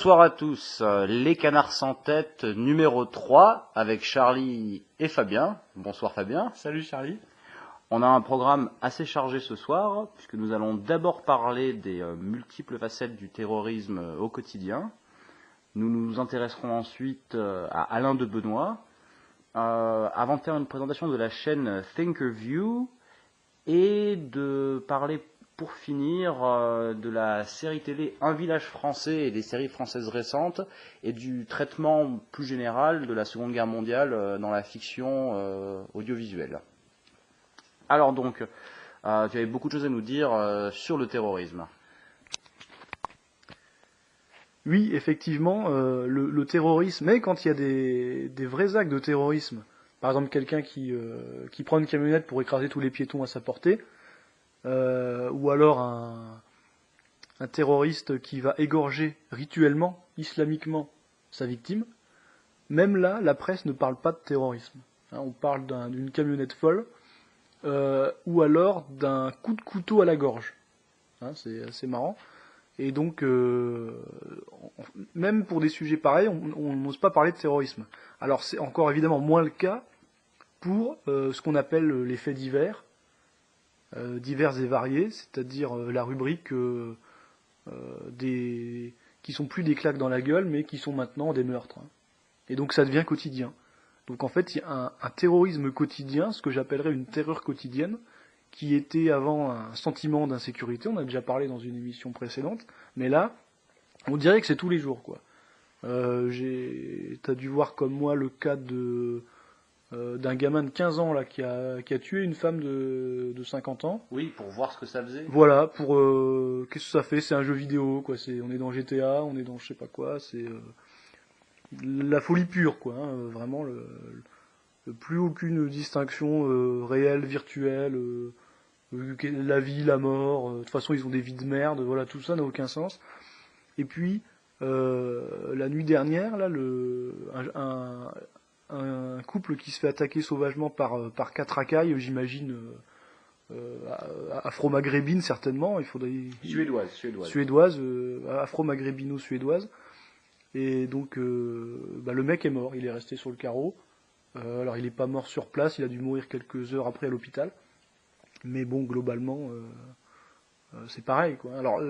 Bonsoir à tous, les canards sans tête numéro 3 avec Charlie et Fabien. Bonsoir Fabien. Salut Charlie. On a un programme assez chargé ce soir puisque nous allons d'abord parler des multiples facettes du terrorisme au quotidien. Nous nous intéresserons ensuite à Alain de Benoît avant de faire une présentation de la chaîne Thinkerview et de parler pour finir de la série télé Un village français et des séries françaises récentes et du traitement plus général de la Seconde Guerre mondiale dans la fiction audiovisuelle. Alors donc, tu avais beaucoup de choses à nous dire sur le terrorisme. Oui, effectivement, le terrorisme, mais quand il y a des vrais actes de terrorisme, par exemple quelqu'un qui prend une camionnette pour écraser tous les piétons à sa portée, ou alors un terroriste qui va égorger rituellement, islamiquement, sa victime, même là, la presse ne parle pas de terrorisme. Hein, on parle d'une camionnette folle, ou alors d'un coup de couteau à la gorge. Hein, c'est assez marrant. Et donc, même pour des sujets pareils, on n'ose pas parler de terrorisme. Alors c'est encore évidemment moins le cas pour ce qu'on appelle les faits divers, divers et variés, c'est-à-dire la rubrique qui sont plus des claques dans la gueule, mais qui sont maintenant des meurtres. Hein. Et donc ça devient quotidien. Donc en fait, il y a un terrorisme quotidien, ce que j'appellerais une terreur quotidienne, qui était avant un sentiment d'insécurité, on a déjà parlé dans une émission précédente, mais là, on dirait que c'est tous les jours, quoi. T'as dû voir comme moi le cas d'un gamin de 15 ans là, qui a tué une femme de 50 ans. Oui, pour voir ce que ça faisait. Voilà, qu'est-ce que ça fait? C'est un jeu vidéo, quoi. On est dans GTA, on est dans je sais pas quoi, c'est la folie pure, quoi. Hein, vraiment, plus aucune distinction réelle, virtuelle. La vie, la mort, de toute façon ils ont des vies de merde, voilà, tout ça n'a aucun sens. Et puis, la nuit dernière, là, un couple qui se fait attaquer sauvagement par 4 racailles, j'imagine, afro-maghrébine certainement, Suédoise, afro-maghrébino-suédoise. Et donc, le mec est mort, il est resté sur le carreau. Alors il n'est pas mort sur place, il a dû mourir quelques heures après à l'hôpital. Mais bon, globalement, c'est pareil, quoi. Alors,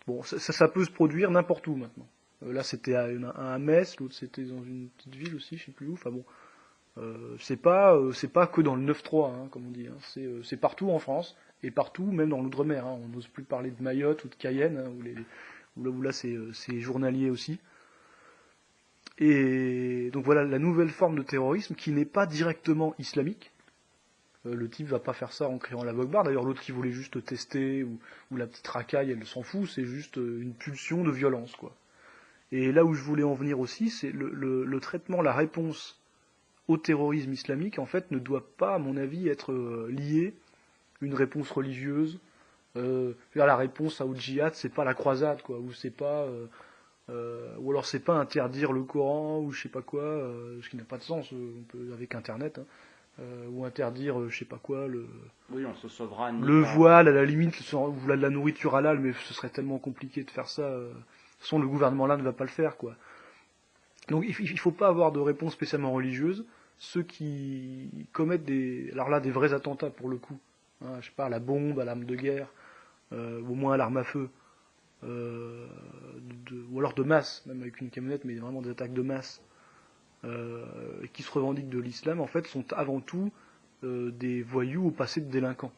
bon, ça peut se produire n'importe où maintenant. Là, c'était à Metz, l'autre c'était dans une petite ville aussi, je sais plus où. Enfin bon, c'est pas que dans le 9-3, hein, comme on dit. Hein. C'est partout en France et partout, même dans l'outre-mer. Hein. On n'ose plus parler de Mayotte ou de Cayenne, hein, où là c'est journalier aussi. Et donc voilà la nouvelle forme de terrorisme qui n'est pas directement islamique. Le type va pas faire ça en criant la Bogbar. D'ailleurs, l'autre qui voulait juste tester, ou la petite racaille, elle s'en fout, c'est juste une pulsion de violence, quoi. Et là où je voulais en venir aussi, c'est le traitement, la réponse au terrorisme islamique, en fait, ne doit pas, à mon avis, être liée une réponse religieuse. La réponse au djihad, c'est pas la croisade, quoi, ou c'est pas, ou alors c'est pas interdire le Coran ou je sais pas quoi, ce qui n'a pas de sens. On peut avec Internet. Hein. Ou interdire je sais pas quoi oui, on se sauvera le voile à la limite ou la nourriture halal, mais ce serait tellement compliqué de faire ça. De toute façon, le gouvernement là ne va pas le faire, quoi. Donc il faut pas avoir de réponse spécialement religieuse. Ceux qui commettent des vrais attentats pour le coup, hein, je sais pas, à la bombe, à l'arme de guerre, au moins à l'arme à feu, ou alors de masse, même avec une camionnette, mais vraiment des attaques de masse. Qui se revendiquent de l'islam, en fait, sont avant tout des voyous au passé de délinquants.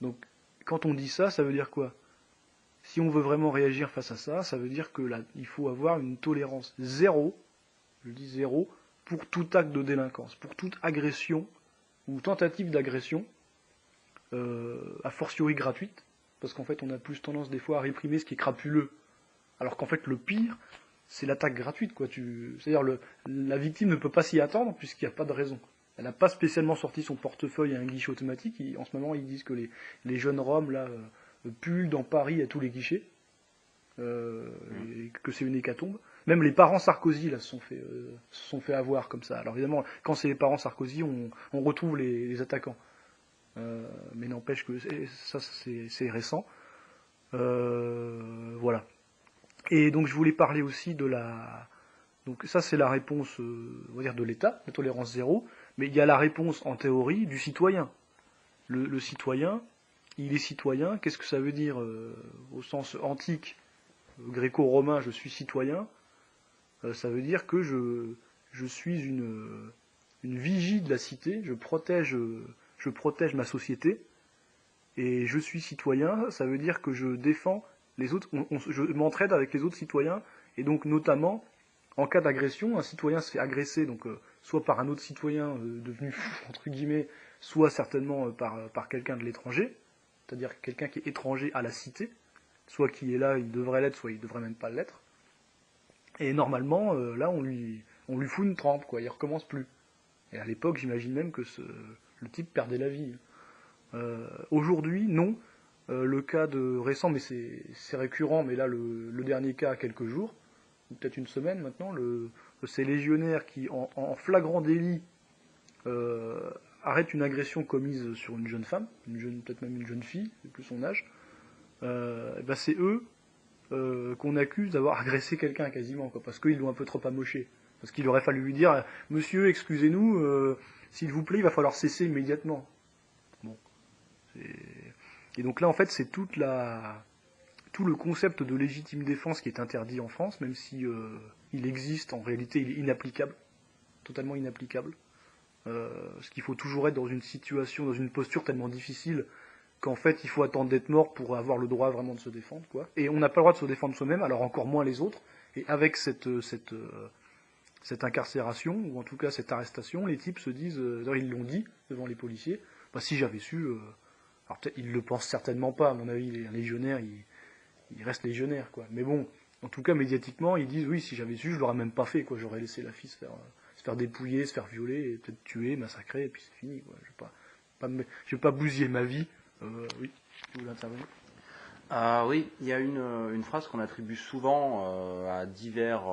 Donc, quand on dit ça, ça veut dire quoi? Si on veut vraiment réagir face à ça, ça veut dire que là, il faut avoir une tolérance zéro, je dis zéro, pour tout acte de délinquance, pour toute agression ou tentative d'agression, a fortiori gratuite, parce qu'en fait, on a plus tendance des fois à réprimer ce qui est crapuleux, alors qu'en fait, le pire, c'est l'attaque gratuite, quoi. C'est-à-dire la victime ne peut pas s'y attendre puisqu'il n'y a pas de raison. Elle n'a pas spécialement sorti son portefeuille à un guichet automatique. En ce moment, ils disent que les jeunes Roms là pullulent dans Paris à tous les guichets, et que c'est une hécatombe. Même les parents Sarkozy là se sont fait avoir comme ça. Alors évidemment, quand c'est les parents Sarkozy, on retrouve les attaquants. Mais n'empêche que ça c'est récent. Voilà. Et donc je voulais parler aussi de la... Donc ça c'est la réponse, on va dire, de l'État, la tolérance zéro, mais il y a la réponse en théorie du citoyen. Le citoyen, il est citoyen, qu'est-ce que ça veut dire au sens antique, gréco-romain, je suis citoyen, ça veut dire que je suis une vigie de la cité, je protège ma société, et je suis citoyen, ça veut dire que je défends les autres, je m'entraide avec les autres citoyens, et donc notamment, en cas d'agression, un citoyen se fait agresser, donc soit par un autre citoyen devenu fou, entre guillemets, soit certainement par quelqu'un de l'étranger, c'est-à-dire quelqu'un qui est étranger à la cité, soit qui est là, il devrait l'être, soit il devrait même pas l'être. Et normalement, là, on lui fout une trempe, quoi, il recommence plus. Et à l'époque, j'imagine même que le type perdait la vie. Aujourd'hui, non. Le cas de récent, mais c'est récurrent, mais là, le dernier cas a quelques jours, ou peut-être une semaine maintenant, ces légionnaires qui, en flagrant délit, arrêtent une agression commise sur une jeune femme, peut-être même une jeune fille, c'est plus son âge, ben c'est eux qu'on accuse d'avoir agressé quelqu'un quasiment, quoi, parce qu'ils l'ont un peu trop amoché. Parce qu'il aurait fallu lui dire « Monsieur, excusez-nous, s'il vous plaît, il va falloir cesser immédiatement. » Bon. Et donc là, en fait, c'est tout le concept de légitime défense qui est interdit en France, même si il existe, en réalité, il est inapplicable, totalement inapplicable. Parce qu'il faut toujours être dans une situation, dans une posture tellement difficile qu'en fait, il faut attendre d'être mort pour avoir le droit vraiment de se défendre, quoi. Et on n'a pas le droit de se défendre soi-même, alors encore moins les autres. Et avec cette incarcération, ou en tout cas cette arrestation, les types se disent, ils l'ont dit devant les policiers, bah, si j'avais su... alors peut-être, ils le pensent certainement pas, à mon avis, un légionnaire, il reste légionnaire, quoi. Mais bon, en tout cas, médiatiquement, ils disent, oui, si j'avais su, je l'aurais même pas fait, quoi. J'aurais laissé la fille se faire dépouiller, se faire violer, et peut-être tuer, massacrer, et puis c'est fini, quoi. Je vais pas bousiller ma vie. Oui, tu voulais intervenir ? Oui, il y a une phrase qu'on attribue souvent à divers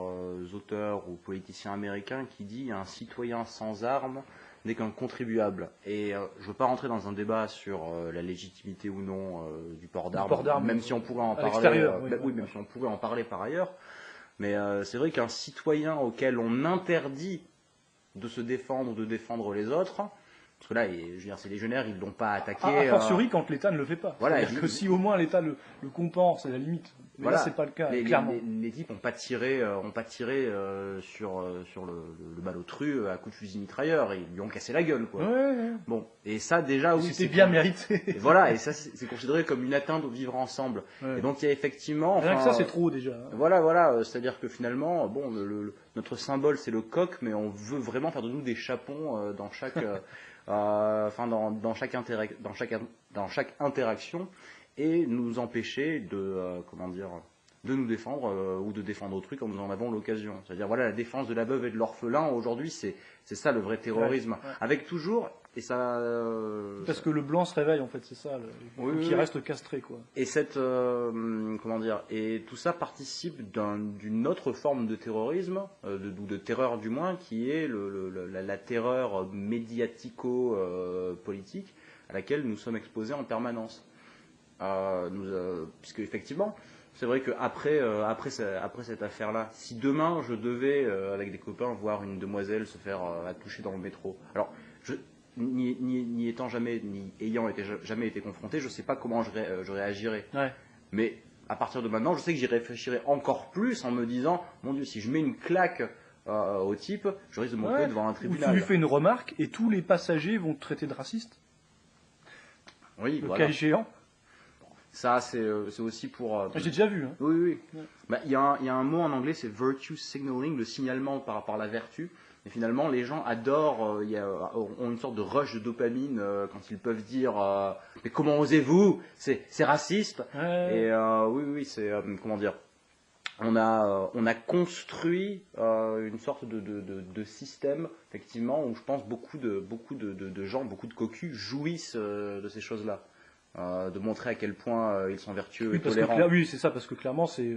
auteurs ou politiciens américains qui dit « un citoyen sans armes n'est qu'un contribuable ». Et je ne veux pas rentrer dans un débat sur la légitimité ou non du port d'armes, même si on pourrait en parler. Même si on pourrait en parler par ailleurs. Mais c'est vrai qu'un citoyen auquel on interdit de se défendre ou de défendre les autres... Parce que là, je veux dire, ces légionnaires, ils ne l'ont pas attaqué. A fortiori quand l'État ne le fait pas. Voilà, que si au moins l'État le compense, à la limite. Mais voilà, là, c'est pas le cas, clairement. Les types n'ont pas tiré, sur le balotru à coups de fusil mitrailleur. Ils lui ont cassé la gueule, quoi. Ouais. Bon, et ça, déjà, oui. C'était bien mérité. Et voilà, et ça, c'est considéré comme une atteinte au vivre ensemble. Ouais. Et donc, il y a effectivement. Rien que ça, c'est trop, déjà. Voilà. C'est-à-dire que finalement, bon, notre symbole, c'est le coq, mais on veut vraiment faire de nous des chapons dans chaque. Dans chaque interaction et nous empêcher de nous défendre ou de défendre autrui quand nous en avons l'occasion. C'est-à-dire voilà, la défense de la veuve et de l'orphelin aujourd'hui, c'est ça le vrai terrorisme. Ouais. Avec toujours et ça. Parce que le blanc se réveille en fait, c'est ça, qui reste castré quoi. Et et tout ça participe d'une autre forme de terrorisme, de terreur du moins, qui est la terreur médiatico-politique à laquelle nous sommes exposés en permanence. Puisque effectivement, c'est vrai qu'après cette affaire-là, si demain je devais avec des copains voir une demoiselle se faire toucher dans le métro, alors n'y ayant jamais été confronté, je ne sais pas comment je réagirais. Ouais. Mais à partir de maintenant, je sais que j'y réfléchirai encore plus en me disant, mon Dieu, si je mets une claque au type, je risque de me retrouver devant un tribunal. Ou tu lui fais une remarque et tous les passagers vont te traiter de raciste. Oui, le cas échéant. Ça, c'est aussi pour... J'ai déjà vu. Hein. Oui. Ouais. Il y a un mot en anglais, c'est virtue signaling, le signalement par la vertu. Et finalement, les gens adorent, ont une sorte de rush de dopamine quand ils peuvent dire mais comment osez-vous, c'est raciste. Ouais. Et oui, c'est comment dire. On a construit une sorte de système effectivement où je pense beaucoup de gens, beaucoup de cocus jouissent de ces choses-là, de montrer à quel point ils sont vertueux et tolérants. Oui, c'est ça, parce que clairement c'est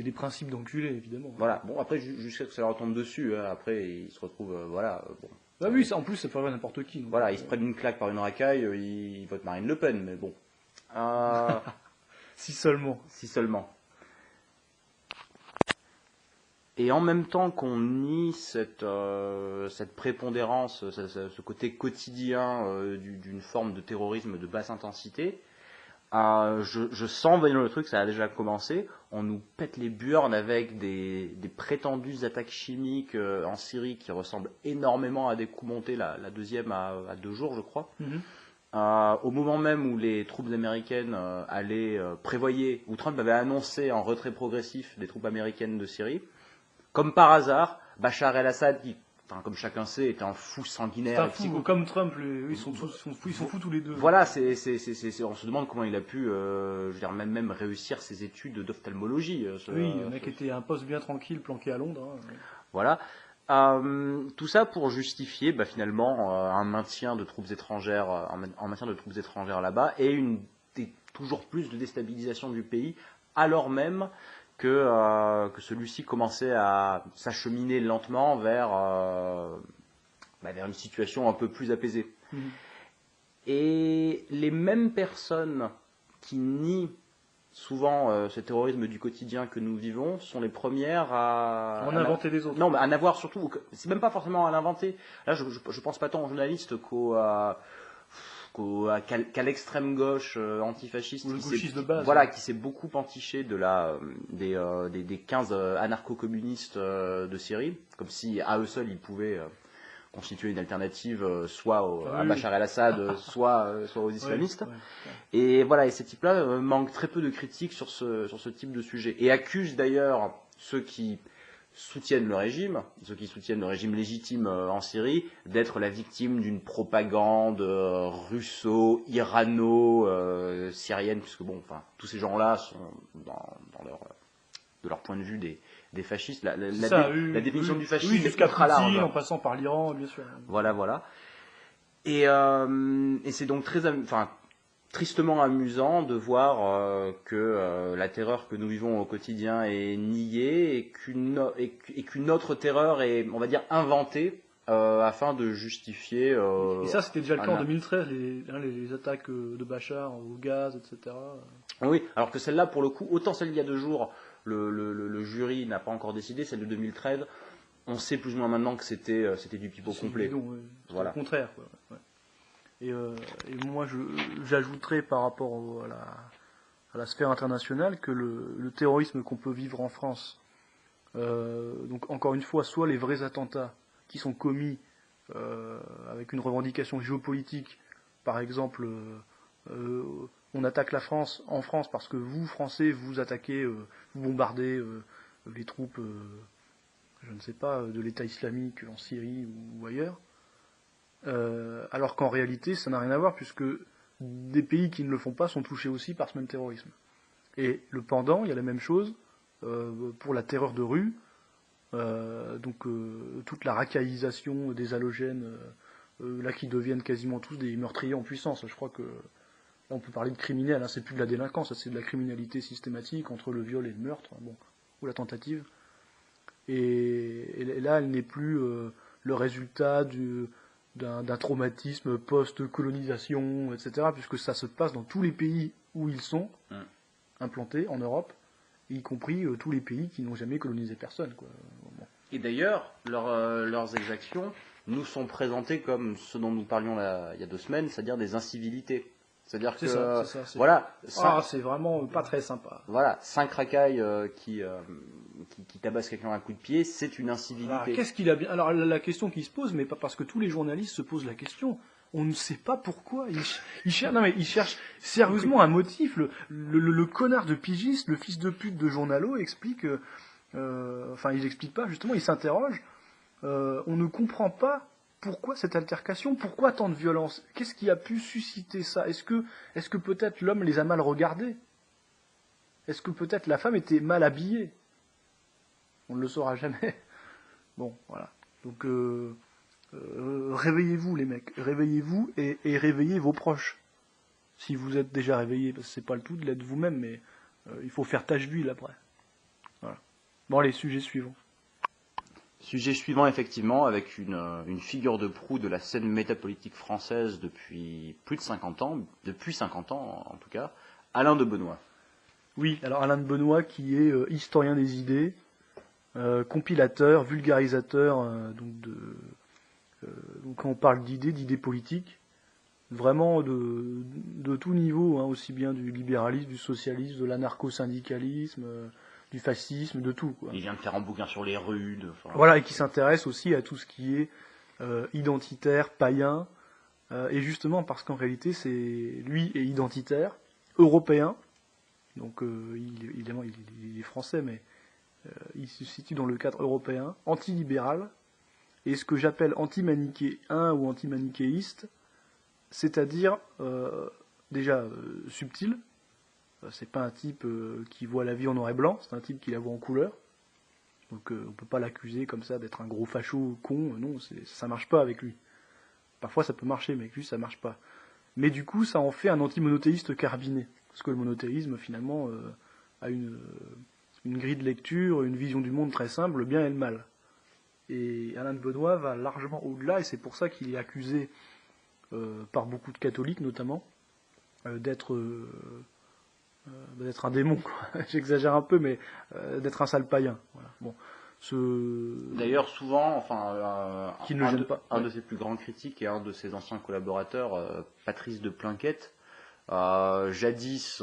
des principes d'enculé, évidemment. Voilà. Bon, après, jusqu'à ce que ça leur retombe dessus, hein. Après, ils se retrouvent, bon. Ah oui, ça, en plus, ça peut arriver à n'importe qui. Donc, voilà, ils se prennent une claque par une racaille, ils votent Marine Le Pen, mais bon. Si seulement. Si seulement. Et en même temps qu'on nie cette prépondérance, ce côté quotidien d'une forme de terrorisme de basse intensité, je sens venir le truc, ça a déjà commencé. On nous pète les burnes avec des prétendues attaques chimiques en Syrie qui ressemblent énormément à des coups montés, la deuxième à 2 jours, je crois. Au moment même où les troupes américaines prévoyaient, où Trump avait annoncé un retrait progressif des troupes américaines de Syrie, comme par hasard, Bachar el-Assad, qui, comme chacun sait, est un fou sanguinaire. C'est un fou, comme Trump, ils sont fous tous les deux. Voilà, on se demande comment il a pu, même réussir ses études d'ophtalmologie. Le mec était un poste bien tranquille, planqué à Londres. Hein. Voilà. Tout ça pour justifier finalement un maintien de troupes étrangères, là-bas et toujours plus de déstabilisation du pays, alors même que celui-ci commençait à s'acheminer lentement vers une situation un peu plus apaisée. Et les mêmes personnes qui nient souvent ce terrorisme du quotidien que nous vivons sont les premières à en inventer des autres. Non, mais à n'avoir surtout, c'est même pas forcément à l'inventer. Là, je pense pas tant aux journalistes qu'à l'extrême gauche antifasciste qui s'est beaucoup entiché des 15 anarcho-communistes de Syrie, comme si à eux seuls ils pouvaient constituer une alternative soit à Bachar el-Assad, soit aux islamistes. Et voilà, et ces types-là manquent très peu de critiques sur ce type de sujet et accusent d'ailleurs ceux qui soutiennent le régime légitime en Syrie, d'être la victime d'une propagande russo-irano-syrienne, puisque tous ces gens-là sont de leur point de vue des fascistes. La définition du fascisme jusqu'à Poutine, en passant par l'Iran, bien sûr. Voilà. Et c'est donc tristement amusant de voir que la terreur que nous vivons au quotidien est niée et qu'une autre terreur est, on va dire, inventée afin de justifier... et ça, c'était déjà le cas en 2013, les attaques de Bachar au gaz, etc. Oui, alors que celle-là, pour le coup, autant celle d'il y a 2 jours, le jury n'a pas encore décidé, celle de 2013, on sait plus ou moins maintenant que c'était du pipeau complet. Voilà. Au contraire, quoi. Ouais. Et moi, j'ajouterais par rapport à la sphère internationale que le terrorisme qu'on peut vivre en France, donc encore une fois, soit les vrais attentats qui sont commis avec une revendication géopolitique, par exemple, on attaque la France en France parce que vous, Français, vous attaquez, vous bombardez les troupes, je ne sais pas, de l'État islamique en Syrie ou ailleurs. Alors qu'en réalité, ça n'a rien à voir, puisque des pays qui ne le font pas sont touchés aussi par ce même terrorisme. Et le pendant, il y a la même chose pour la terreur de rue, toute la racaillisation des halogènes, là qui deviennent quasiment tous des meurtriers en puissance. Je crois que là on peut parler de criminels, hein, c'est plus de la délinquance, c'est de la criminalité systématique entre le viol et le meurtre, ou la tentative. Et là, elle n'est plus le résultat d'un traumatisme post-colonisation, etc., puisque ça se passe dans tous les pays où ils sont implantés en Europe, y compris tous les pays qui n'ont jamais colonisé personne, quoi. Bon. Et d'ailleurs, leurs exactions nous sont présentées comme ce dont nous parlions il y a 2 semaines, c'est-à-dire des incivilités. C'est-à-dire que c'est vraiment pas très sympa. Voilà, 5 racailles qui tabassent quelqu'un à un coup de pied, c'est une incivilité. Alors, qu'est-ce qu'il a bien... Alors la question qui se pose, mais pas parce que tous les journalistes se posent la question, on ne sait pas pourquoi. Ils cherchent sérieusement un motif. Le connard de pigiste, le fils de pute de journalo explique... il explique pas, justement, il s'interroge. On ne comprend pas pourquoi cette altercation, pourquoi tant de violence. Qu'est-ce qui a pu susciter ça ? Est-ce que peut-être l'homme les a mal regardés ? Est-ce que peut-être la femme était mal habillée ? On ne le saura jamais. Bon, voilà. Donc, réveillez-vous, les mecs. Réveillez-vous et réveillez vos proches. Si vous êtes déjà réveillés, parce que c'est pas le tout de l'être vous-même, mais il faut faire tache d'huile après. Voilà. Bon, allez, sujet suivant. Sujet suivant, effectivement, avec une figure de proue de la scène métapolitique française depuis plus de 50 ans, depuis 50 ans en tout cas, Alain de Benoît. Oui, alors Alain de Benoît qui est historien des idées, compilateur, vulgarisateur, donc quand on parle d'idées politiques, vraiment de tout niveau, hein, aussi bien du libéralisme, du socialisme, de l'anarcho-syndicalisme, du fascisme, de tout, quoi. Il vient de faire un bouquin sur les rudes. Voilà, et qui s'intéresse aussi à tout ce qui est identitaire, païen, et justement parce qu'en réalité, lui est identitaire, européen, donc évidemment il est français, mais il se situe dans le cadre européen, antilibéral, et ce que j'appelle anti-manichéen ou anti-manichéiste, c'est-à-dire déjà subtil. C'est pas un type qui voit la vie en noir et blanc, c'est un type qui la voit en couleur. Donc on peut pas l'accuser comme ça d'être un gros facho con, non, ça marche pas avec lui. Parfois ça peut marcher, mais avec lui ça marche pas. Mais du coup ça en fait un anti-monothéiste carbiné, parce que le monothéisme finalement a une grille de lecture, une vision du monde très simple, le bien et le mal. Et Alain de Benoît va largement au-delà, et c'est pour ça qu'il est accusé par beaucoup de catholiques notamment, d'être un démon, quoi. J'exagère un peu, mais d'être un sale païen. Voilà. Bon, D'ailleurs, souvent, qui ne le gêne pas. Un de ses plus grands critiques et un de ses anciens collaborateurs, Patrice de Plinquette, jadis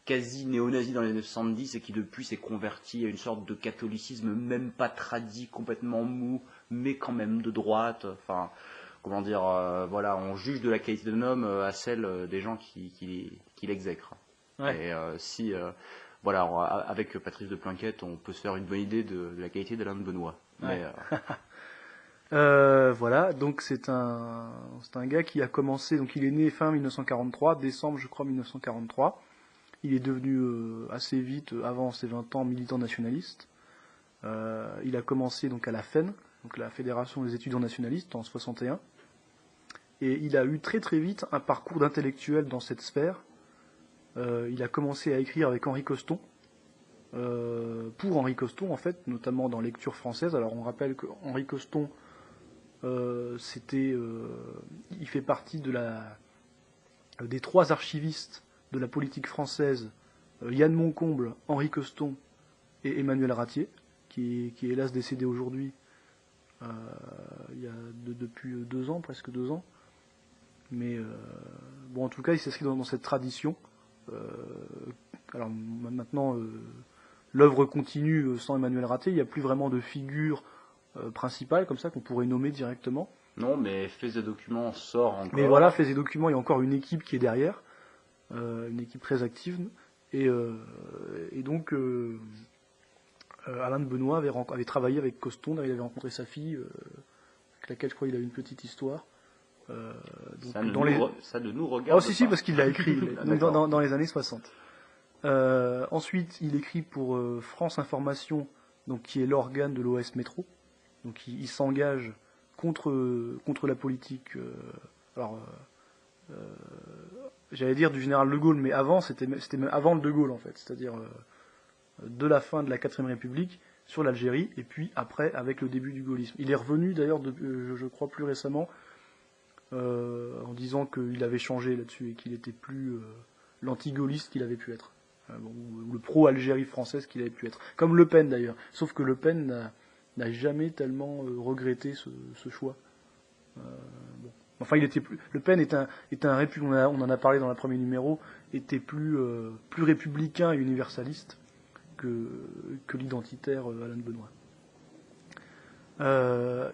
quasi néo-nazi dans les années 70 et qui depuis s'est converti à une sorte de catholicisme même pas tradi, complètement mou, mais quand même de droite. Enfin, comment dire, voilà, on juge de la qualité d'un homme à celle des gens qui l'exècrent. Ouais. Et voilà, avec Patrice de Plinquette, on peut se faire une bonne idée de la qualité d'Alain de Benoît. Ouais. Mais, voilà, donc c'est un gars qui a commencé, donc il est né fin 1943, décembre je crois 1943. Il est devenu assez vite, avant ses 20 ans, militant nationaliste. Il a commencé donc à la FEN, donc la Fédération des étudiants nationalistes, en 61. Et il a eu très très vite un parcours d'intellectuel dans cette sphère. Il a commencé à écrire avec Henri Coston, pour Henri Coston en fait, notamment dans Lecture française. Alors on rappelle que Henri Coston, il fait partie des 3 archivistes de la politique française, Yann Moncomble, Henri Coston et Emmanuel Ratier, qui est hélas décédé aujourd'hui, il y a depuis 2 ans, presque 2 ans. Mais bon, en tout cas, il s'inscrit dans cette tradition. Alors maintenant, l'œuvre continue sans Emmanuel Ratier. Il n'y a plus vraiment de figure principale comme ça qu'on pourrait nommer directement. Non, mais Faits et Documents sort encore. Mais voilà, Faits et Documents, il y a encore une équipe qui est derrière, une équipe très active. Et donc, Alain de Benoît avait travaillé avec Coston, il avait rencontré sa fille, avec laquelle je crois il a eu une petite histoire. Donc ça ne nous regarde pas. Si, parce qu'il l'a écrit dans les années 60. Ensuite, il écrit pour France Information, donc, qui est l'organe de l'OS Métro. Donc il s'engage contre la politique, j'allais dire du général de Gaulle, mais avant, c'était même avant le de Gaulle en fait, c'est-à-dire de la fin de la 4ème République sur l'Algérie, et puis après avec le début du gaullisme. Il est revenu d'ailleurs, je crois plus récemment, en disant qu'il avait changé là-dessus et qu'il était plus l'anti-gaulliste qu'il avait pu être, ou le pro-Algérie française qu'il avait pu être, comme Le Pen d'ailleurs, sauf que Le Pen n'a jamais tellement regretté ce choix. Bon. Enfin, Le Pen est un républicain, on en a parlé dans le premier numéro, était plus républicain et universaliste que l'identitaire Alain de Benoît.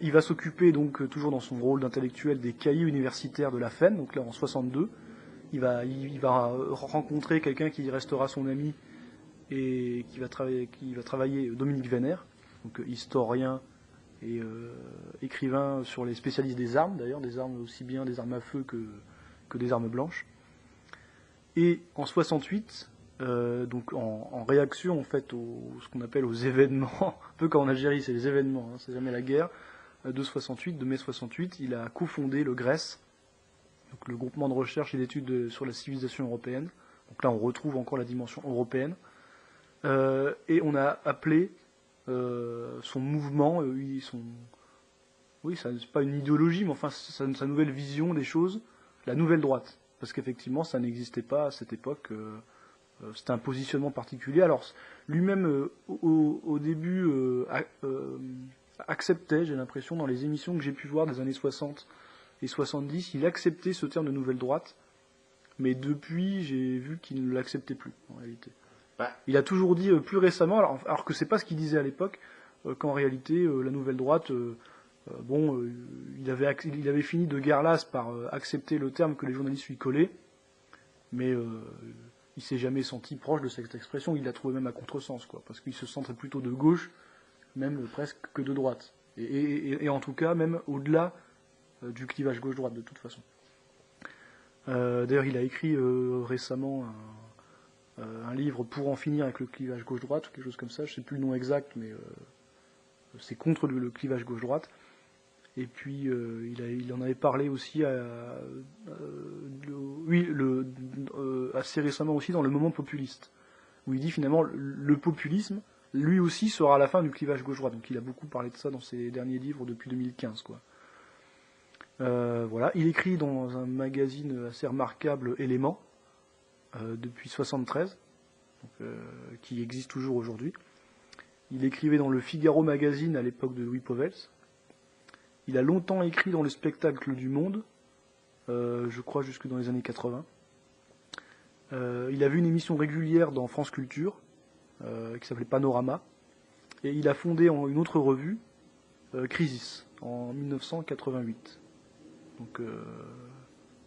Il va s'occuper donc toujours dans son rôle d'intellectuel des cahiers universitaires de la FEN, donc là en 62. Il va rencontrer quelqu'un qui restera son ami et qui va travailler, Dominique Vénère, donc historien et écrivain sur les spécialistes des armes, d'ailleurs, des armes aussi bien des armes à feu que des armes blanches. Et en 68, donc en réaction en fait ce qu'on appelle aux événements, un peu comme en Algérie, c'est les événements, hein, c'est jamais la guerre, de mai 68, il a cofondé le GRES, donc le groupement de recherche et d'études sur la civilisation européenne. Donc là on retrouve encore la dimension européenne. Et on a appelé son mouvement, c'est pas une idéologie, mais enfin sa nouvelle vision des choses, la nouvelle droite. Parce qu'effectivement, ça n'existait pas à cette époque. C'était un positionnement particulier. Alors, lui-même, au début, acceptait, j'ai l'impression, dans les émissions que j'ai pu voir des années 60 et 70, il acceptait ce terme de nouvelle droite, mais depuis, j'ai vu qu'il ne l'acceptait plus, en réalité. Ouais. Il a toujours dit, plus récemment, alors que c'est pas ce qu'il disait à l'époque, qu'en réalité, la nouvelle droite, il avait fini de guerre lasse par accepter le terme que les journalistes lui collaient, mais il s'est jamais senti proche de cette expression, il l'a trouvé même à contresens, quoi, parce qu'il se sentait plutôt de gauche, même presque que de droite. Et en tout cas, même au-delà du clivage gauche-droite, de toute façon. D'ailleurs, il a écrit récemment un livre pour en finir avec le clivage gauche-droite, ou quelque chose comme ça, je ne sais plus le nom exact, mais c'est contre le clivage gauche-droite. Et puis, il en avait parlé aussi assez récemment aussi dans Le Moment populiste, où il dit finalement le populisme, lui aussi, sera à la fin du clivage gauche-droite. Donc il a beaucoup parlé de ça dans ses derniers livres depuis 2015, quoi. Voilà. Il écrit dans un magazine assez remarquable, Éléments, depuis 1973, qui existe toujours aujourd'hui. Il écrivait dans le Figaro magazine à l'époque de Louis Pauwels. Il a longtemps écrit dans le Spectacle du Monde, je crois jusque dans les années 80. Il avait une émission régulière dans France Culture, qui s'appelait Panorama, et il a fondé une autre revue, Crisis, en 1988. Donc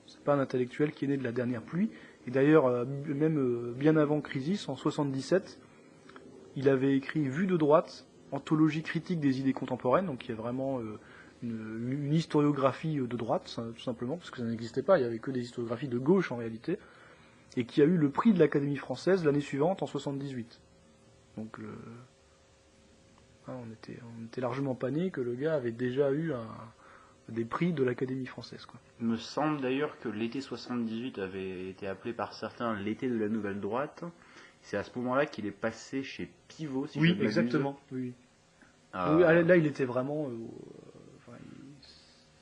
c'est pas un intellectuel qui est né de la dernière pluie. Et d'ailleurs, même bien avant Crisis, en 1977, il avait écrit Vue de droite, anthologie critique des idées contemporaines, donc il y a vraiment une historiographie de droite, tout simplement, parce que ça n'existait pas, il n'y avait que des historiographies de gauche en réalité, et qui a eu le prix de l'Académie française l'année suivante, en 1978. Donc on était largement pané que le gars avait déjà eu des prix de l'Académie française, quoi. Il me semble d'ailleurs que l'été 78 avait été appelé par certains l'été de la nouvelle droite. C'est à ce moment-là qu'il est passé chez Pivot, si je ne m'abuse. Exactement. Oui. Là, il était vraiment...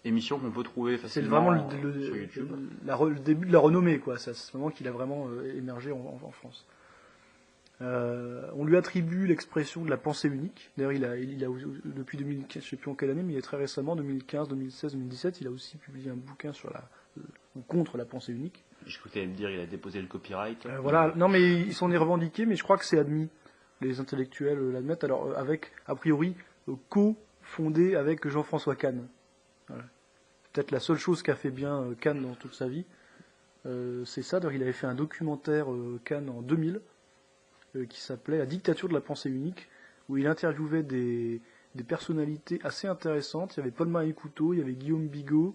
émission qu'on peut trouver c'est facilement vraiment sur YouTube. le début de la renommée, quoi. C'est à ce moment qu'il a vraiment émergé en France. On lui attribue l'expression de la pensée unique. D'ailleurs, il a depuis 2015, je ne sais plus en quelle année, mais il est très récemment, 2015, 2016, 2017, il a aussi publié un bouquin contre la pensée unique. Je crois que tu allais me dire, il a déposé le copyright. Voilà, non mais il s'en est revendiqué, mais je crois que c'est admis. Les intellectuels l'admettent, alors avec, a priori, co-fondé avec Jean-François Kahn. Voilà. Peut-être la seule chose qu'a fait bien Kahn dans toute sa vie, c'est ça. D'ailleurs, il avait fait un documentaire Kahn en 2000, qui s'appelait La dictature de la pensée unique, où il interviewait des personnalités assez intéressantes. Il y avait Paul-Marie Couteau, il y avait Guillaume Bigot,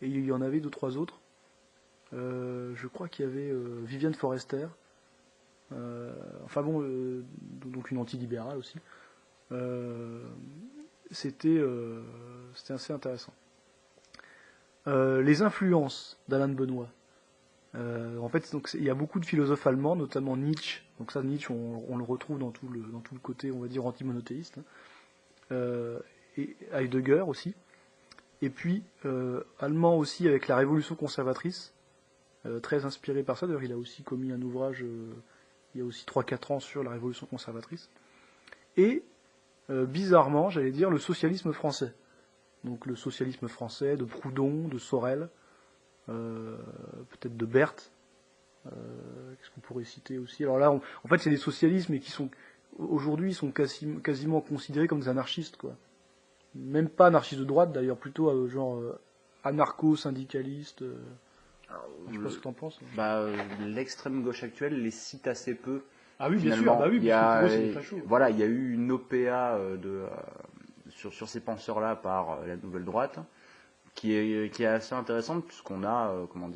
et il y en avait 2-3 autres. Je crois qu'il y avait Viviane Forester, donc une antilibérale aussi. C'était assez intéressant. Les influences d'Alain de Benoît. En fait, donc, il y a beaucoup de philosophes allemands, notamment Nietzsche. Donc ça, Nietzsche, on le retrouve dans tout le côté, on va dire, anti-monothéiste. Et Heidegger aussi. Et puis, allemand aussi avec la Révolution conservatrice, très inspiré par ça. D'ailleurs, il a aussi commis un ouvrage, il y a aussi 3-4 ans, sur la Révolution conservatrice. Et, bizarrement, j'allais dire, le socialisme français. Donc le socialisme français de Proudhon, de Sorel, peut-être de Berthe. Qu'est-ce qu'on pourrait citer aussi? Alors là, en fait, c'est des socialismes qui sont, aujourd'hui, sont quasiment considérés comme des anarchistes, quoi. Même pas anarchistes de droite, d'ailleurs, plutôt genre anarcho-syndicalistes. Je sais pas ce que t'en penses. L'extrême gauche actuelle les cite assez peu. Ah oui, bien sûr. Bah oui, parce que c'est des fachos. Voilà, il y a eu une OPA sur ces penseurs-là par la nouvelle droite, qui est assez intéressante, puisqu'on a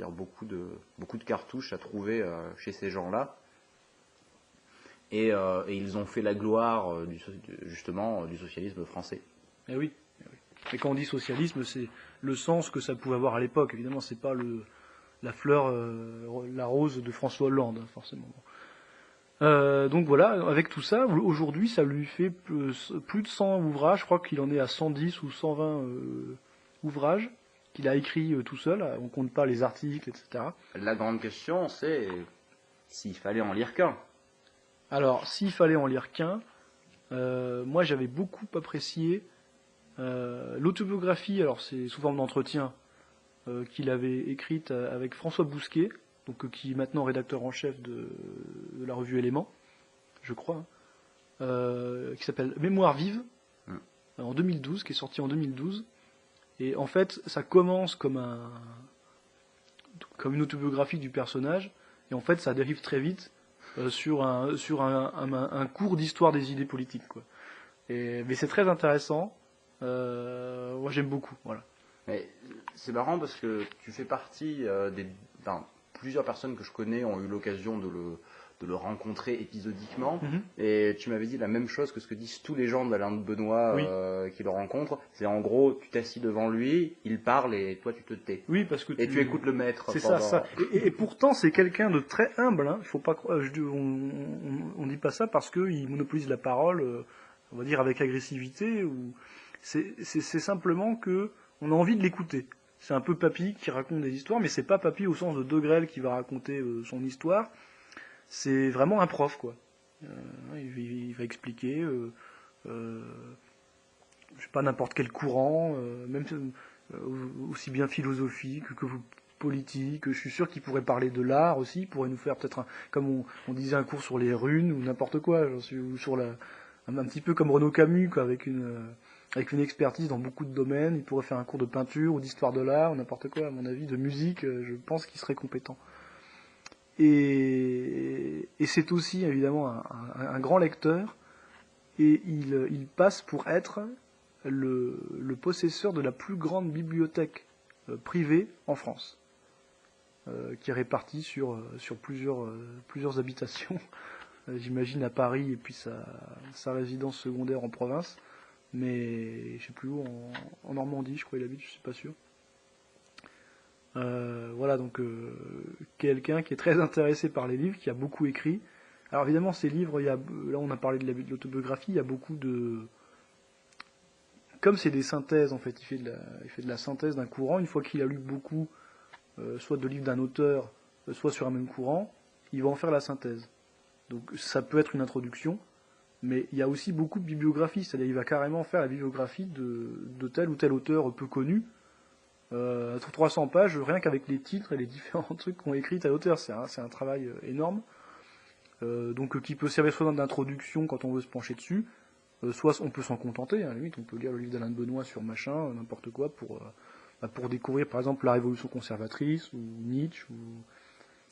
beaucoup de cartouches à trouver chez ces gens-là. Et ils ont fait la gloire justement du socialisme français. Eh oui. Et quand on dit socialisme, c'est le sens que ça pouvait avoir à l'époque. Évidemment, c'est pas la fleur, la rose de François Hollande, forcément. Donc voilà, avec tout ça, aujourd'hui, ça lui fait plus de 100 ouvrages. Je crois qu'il en est à 110 ou 120 ouvrages qu'il a écrits tout seul. On compte pas les articles, etc. La grande question, c'est S'il fallait en lire qu'un. Alors, s'il fallait en lire qu'un, moi j'avais beaucoup apprécié l'autobiographie, alors c'est sous forme d'entretien, qu'il avait écrite avec François Bousquet, donc, qui est maintenant rédacteur en chef de la revue Éléments, je crois, qui s'appelle Mémoire vive, en 2012, qui est sorti en 2012. Et en fait, ça commence comme une autobiographie du personnage, et en fait, ça dérive très vite sur un cours d'histoire des idées politiques, quoi. Mais c'est très intéressant. Moi, j'aime beaucoup. Voilà. Mais c'est marrant parce que tu fais partie plusieurs personnes que je connais ont eu l'occasion de le rencontrer épisodiquement, et tu m'avais dit la même chose que ce que disent tous les gens d'Alain de Benoît qui le rencontrent. C'est en gros, tu t'assis devant lui, il parle et toi tu te tais. Oui, parce que tu écoutes le maître. C'est ça. Et pourtant, c'est quelqu'un de très humble. Hein. Faut pas, on dit pas ça parce qu'il monopolise la parole, on va dire avec agressivité. C'est simplement que on a envie de l'écouter. C'est un peu Papy qui raconte des histoires, mais c'est pas Papy au sens de De Grelle qui va raconter son histoire. C'est vraiment un prof, quoi. Il va expliquer, je sais pas, n'importe quel courant, même aussi bien philosophique que politique. Je suis sûr qu'il pourrait parler de l'art aussi. Il pourrait nous faire peut-être, comme on disait, un cours sur les runes ou n'importe quoi, ou sur un petit peu comme Renaud Camus, quoi, avec une expertise dans beaucoup de domaines. Il pourrait faire un cours de peinture ou d'histoire de l'art ou n'importe quoi, à mon avis, de musique. Je pense qu'il serait compétent. Et c'est aussi évidemment un grand lecteur, et il passe pour être le possesseur de la plus grande bibliothèque privée en France, qui est répartie sur plusieurs habitations, j'imagine à Paris, et puis sa résidence secondaire en province, mais je sais plus où, en Normandie je crois il habite, je suis pas sûr. Voilà, donc quelqu'un qui est très intéressé par les livres, qui a beaucoup écrit. Alors évidemment, ces livres, là on a parlé de l'autobiographie, il y a beaucoup de... Comme c'est des synthèses, en fait, il fait de la synthèse d'un courant. Une fois qu'il a lu beaucoup, soit de livres d'un auteur, soit sur un même courant, il va en faire la synthèse. Donc ça peut être une introduction, mais il y a aussi beaucoup de bibliographie, c'est-à-dire il va carrément faire la bibliographie de tel ou tel auteur peu connu, 300 pages, rien qu'avec les titres et les différents trucs qu'ont écrit à l'auteur. C'est un travail énorme, donc qui peut servir soit d'introduction quand on veut se pencher dessus, soit on peut s'en contenter, hein, à la limite on peut lire le livre d'Alain de Benoît sur machin, n'importe quoi, pour découvrir par exemple la Révolution conservatrice, ou Nietzsche, ou...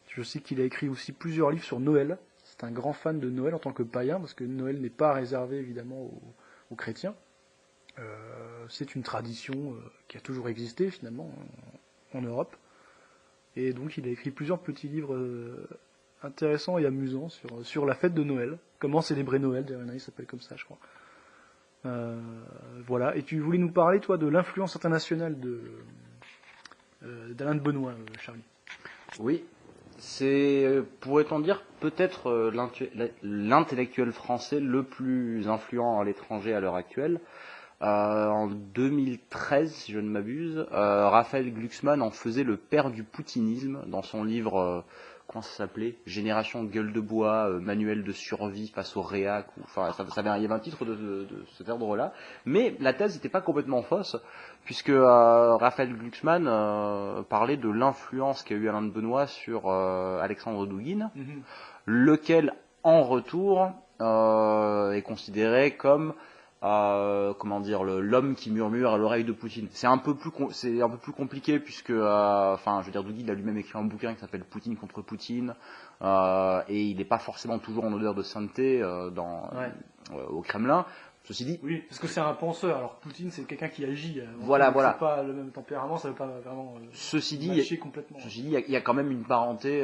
Je sais qu'il a écrit aussi plusieurs livres sur Noël. C'est un grand fan de Noël en tant que païen, parce que Noël n'est pas réservé évidemment aux chrétiens. C'est une tradition qui a toujours existé finalement en Europe, et donc il a écrit plusieurs petits livres intéressants et amusants sur la fête de Noël, comment célébrer Noël, d'ailleurs il s'appelle comme ça je crois. Voilà, et tu voulais nous parler toi de l'influence internationale d'Alain de Benoît, Charlie. Oui, c'est, pourrait-on dire, peut-être l'intellectuel français le plus influent à l'étranger à l'heure actuelle. En 2013, si je ne m'abuse, Raphaël Glucksmann en faisait le père du poutinisme dans son livre, comment ça s'appelait, Génération de gueule de bois, manuel de survie face au réac, enfin il y avait un titre de cet ordre-là, mais la thèse n'était pas complètement fausse, puisque Raphaël Glucksmann parlait de l'influence qu'a eu Alain de Benoît sur Alexandre Douguine, lequel en retour est considéré comme comment dire, l'homme qui murmure à l'oreille de Poutine. C'est un peu plus compliqué, puisque enfin je veux dire, Douguine a lui-même écrit un bouquin qui s'appelle Poutine contre Poutine, et il n'est pas forcément toujours en odeur de sainteté au Kremlin. Ceci dit, oui, parce que c'est un penseur, alors Poutine c'est quelqu'un qui agit. Voilà. C'est pas le même tempérament, ça veut pas vraiment matcher complètement. Ceci dit, il y a quand même une parenté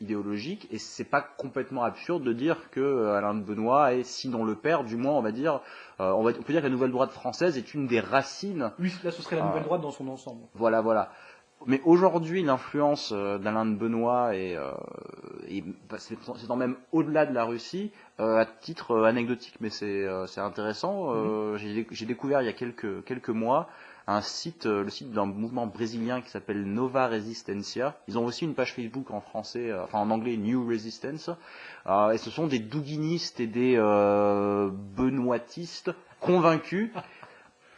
idéologique, et c'est pas complètement absurde de dire que Alain de Benoît est, sinon le père, du moins on va dire, on peut dire que la nouvelle droite française est une des racines. Oui, là ce serait la nouvelle droite dans son ensemble. Voilà. Mais aujourd'hui, l'influence d'Alain de Benoît c'est même au-delà de la Russie, à titre anecdotique, mais c'est intéressant. J'ai découvert il y a quelques mois le site d'un mouvement brésilien qui s'appelle Nova Resistencia. Ils ont aussi une page Facebook en français, enfin en anglais New Resistance, et ce sont des douguinistes et des benoîtistes convaincus.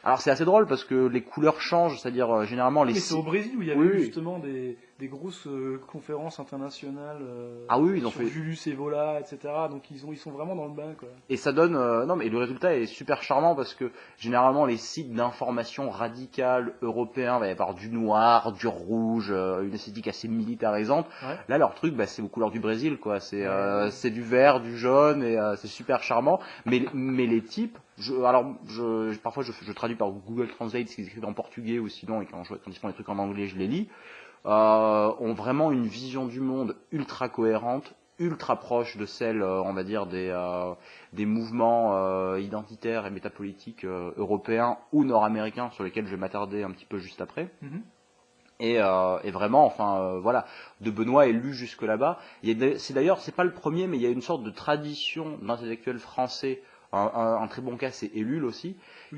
Alors c'est assez drôle parce que les couleurs changent, c'est-à-dire généralement les Mais c'est au Brésil où il y avait eu justement des grosses conférences internationales ah oui, ils ont sur fait Julius Evola, etc. Donc ils sont vraiment dans le bain, quoi. et ça donne non mais le résultat est super charmant parce que généralement les sites d'information radicale européens, il va y avoir du noir, du rouge, une esthétique assez militarisante. Ouais. Là leur truc c'est aux couleurs du Brésil quoi, c'est du vert, du jaune et c'est super charmant. Mais les types parfois je traduis par Google Translate ce qu'ils écrivent en portugais ou sinon et quand ils font des trucs en anglais je les lis. Ont vraiment une vision du monde ultra cohérente, ultra proche de celle, on va dire, des mouvements identitaires et métapolitiques européens ou nord-américains sur lesquels je vais m'attarder un petit peu juste après. Et vraiment, enfin, voilà, de Benoît est lu jusque là-bas. C'est pas le premier, mais il y a une sorte de tradition d'intellectuels français. Un très bon cas, c'est Ellul aussi,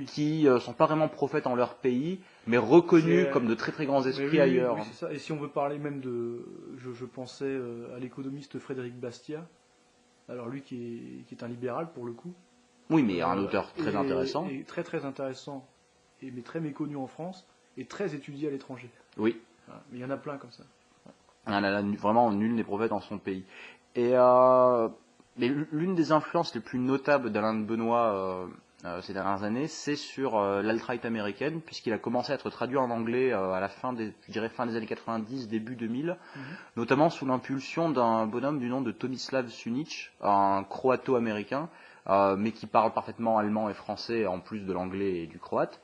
qui sont pas vraiment prophètes en leur pays, mais reconnus comme de très très grands esprits ailleurs. Oui, c'est ça. Et si on veut parler même je pensais à l'économiste Frédéric Bastiat, alors lui qui est un libéral pour le coup. Oui, mais un auteur très intéressant. Et très très intéressant, mais très méconnu en France, et très étudié à l'étranger. Oui. Voilà. Mais il y en a plein comme ça. Vraiment, nul n'est prophète en son pays. Et mais l'une des influences les plus notables d'Alain de Benoît ces dernières années, c'est sur l'alt-right américaine, puisqu'il a commencé à être traduit en anglais à la fin des années 90, début 2000, notamment sous l'impulsion d'un bonhomme du nom de Tomislav Sunic, un croato-américain, mais qui parle parfaitement allemand et français, en plus de l'anglais et du croate.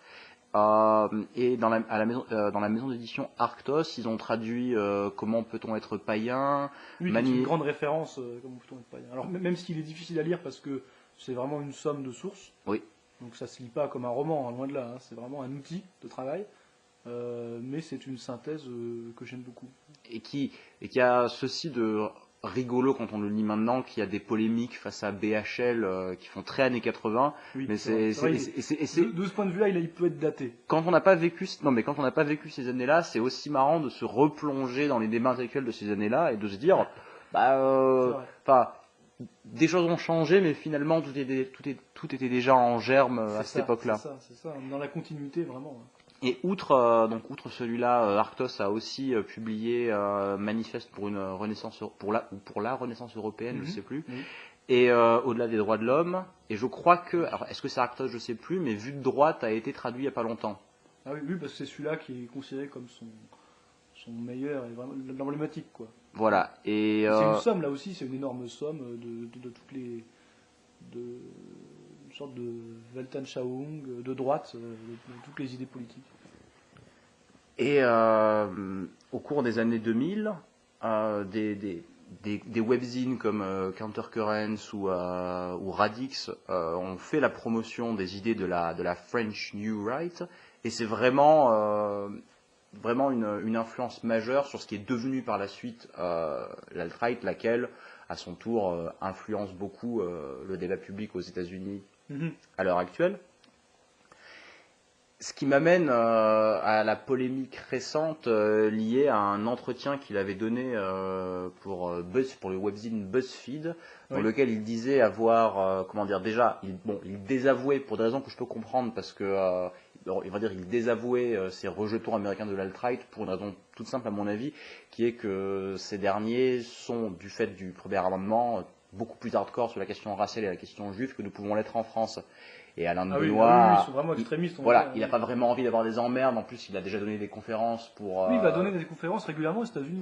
Et dans la maison d'édition Arctos, ils ont traduit Comment peut-on être païen. Oui, c'est une grande référence, Comment peut-on être païen. Alors même s'il est difficile à lire parce que c'est vraiment une somme de sources. Oui. Donc ça se lit pas comme un roman, loin de là. C'est vraiment un outil de travail. Mais c'est une synthèse que j'aime beaucoup. Et qui a ceci de rigolo quand on le lit maintenant, qu'il y a des polémiques face à BHL qui font très années 80. Oui, mais de ce point de vue-là, il peut être daté. Quand on n'a pas vécu ces années-là, c'est aussi marrant de se replonger dans les débats intellectuels de ces années-là et de se dire, des choses ont changé, mais finalement tout était déjà en germe à cette époque-là. C'est ça, dans la continuité vraiment. Et outre celui-là, Arctos a aussi publié Manifeste pour une renaissance pour la Renaissance européenne, je sais plus. Et au-delà des droits de l'homme. Et je crois alors est-ce que c'est Arctos, je sais plus, mais Vue de droite a été traduit il y a pas longtemps. Ah oui, parce que c'est celui-là qui est considéré comme son meilleur et vraiment l'emblématique, quoi. Voilà. Et c'est une somme là aussi, c'est une énorme somme de toutes les une sorte de Weltanschauung de droite de toutes les idées politiques. Et au cours des années 2000, des webzines comme Countercurrents ou Radix ont fait la promotion des idées de la French New Right, et c'est vraiment une influence majeure sur ce qui est devenu par la suite l'alt-right, laquelle, à son tour, influence beaucoup le débat public aux États-Unis à l'heure actuelle. Ce qui m'amène à la polémique récente liée à un entretien qu'il avait donné pour le webzine BuzzFeed, dans lequel il disait avoir, il désavouait, pour des raisons que je peux comprendre, parce que il désavouait ces rejetons américains de l'alt-right pour une raison toute simple à mon avis, qui est que ces derniers sont, du fait du premier amendement, beaucoup plus hardcore sur la question raciale et la question juive que nous pouvons l'être en France. Et Alain de Benoît, ils sont vraiment extrémistes. Il n'a pas vraiment envie d'avoir des emmerdes. En plus, il a déjà donné des conférences pour. Oui, il va donner des conférences régulièrement aux États-Unis.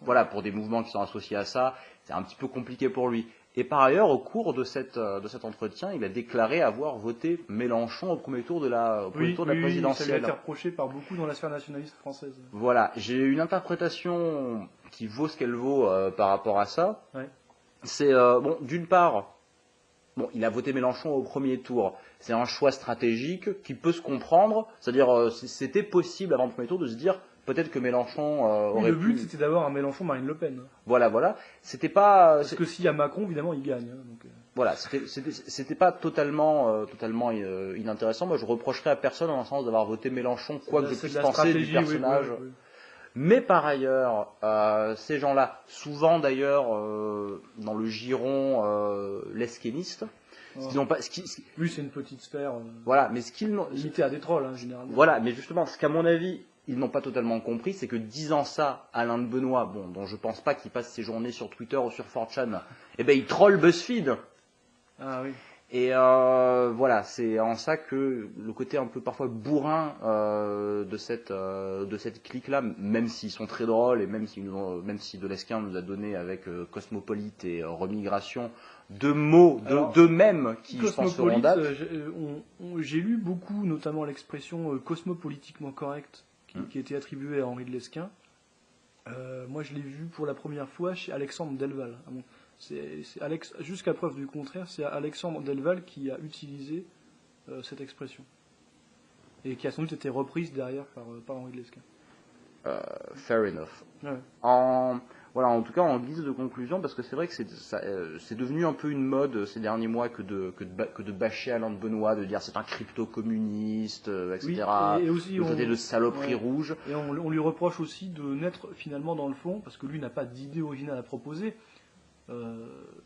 Pour des mouvements qui sont associés à ça. C'est un petit peu compliqué pour lui. Et par ailleurs, au cours de cet entretien, il a déclaré avoir voté Mélenchon au premier tour de la présidentielle. Ça lui a été reproché par beaucoup dans la sphère nationaliste française. Voilà, j'ai une interprétation qui vaut ce qu'elle vaut par rapport à ça. Ouais. C'est d'une part. Bon, il a voté Mélenchon au premier tour. C'est un choix stratégique qui peut se comprendre. C'est-à-dire, c'était possible avant le premier tour de se dire peut-être que Mélenchon Oui, aurait le but pu... c'était d'avoir un Mélenchon-Marine Le Pen. Voilà. C'était pas... Parce que s'il y a Macron, évidemment, il gagne. Hein, donc, Voilà, c'était pas totalement inintéressant. Moi, je reprocherais à personne en un sens d'avoir voté Mélenchon, quoi que je puisse penser du personnage. Oui. Mais par ailleurs, ces gens-là, souvent d'ailleurs dans le giron lesquéniste, ce qu'ils n'ont pas, oui, c'est une petite sphère. Voilà, mais ce qu'ils n'ont limité à des trolls, hein, généralement. Voilà, mais justement, ce qu'à mon avis, ils n'ont pas totalement compris, c'est que disant ça, Alain de Benoît, bon, dont je pense pas qu'il passe ses journées sur Twitter ou sur 4chan, eh ben il troll BuzzFeed. Ah oui. Et voilà, c'est en ça que le côté un peu parfois bourrin de cette clique-là, même s'ils sont très drôles et même si Delesquin nous a donné avec Cosmopolite et Remigration deux mots, deux mèmes qui je pense feront date. J'ai lu beaucoup, notamment l'expression cosmopolitiquement correct qui était attribuée à Henri Delesquin. Moi, je l'ai vu pour la première fois chez Alexandre Delval. Ah bon. Jusqu'à preuve du contraire, c'est Alexandre Delval qui a utilisé cette expression. Et qui a sans doute été reprise derrière par Henri Delesquin. Fair enough. Ouais. En tout cas, en guise de conclusion, parce que c'est vrai que c'est devenu un peu une mode ces derniers mois que de bâcher Alain de Benoît, de dire c'est un crypto-communiste, etc. Oui, et aussi le côté de saloperie rouge. Et on lui reproche aussi de n'être finalement dans le fond, parce que lui n'a pas d'idée originale à proposer.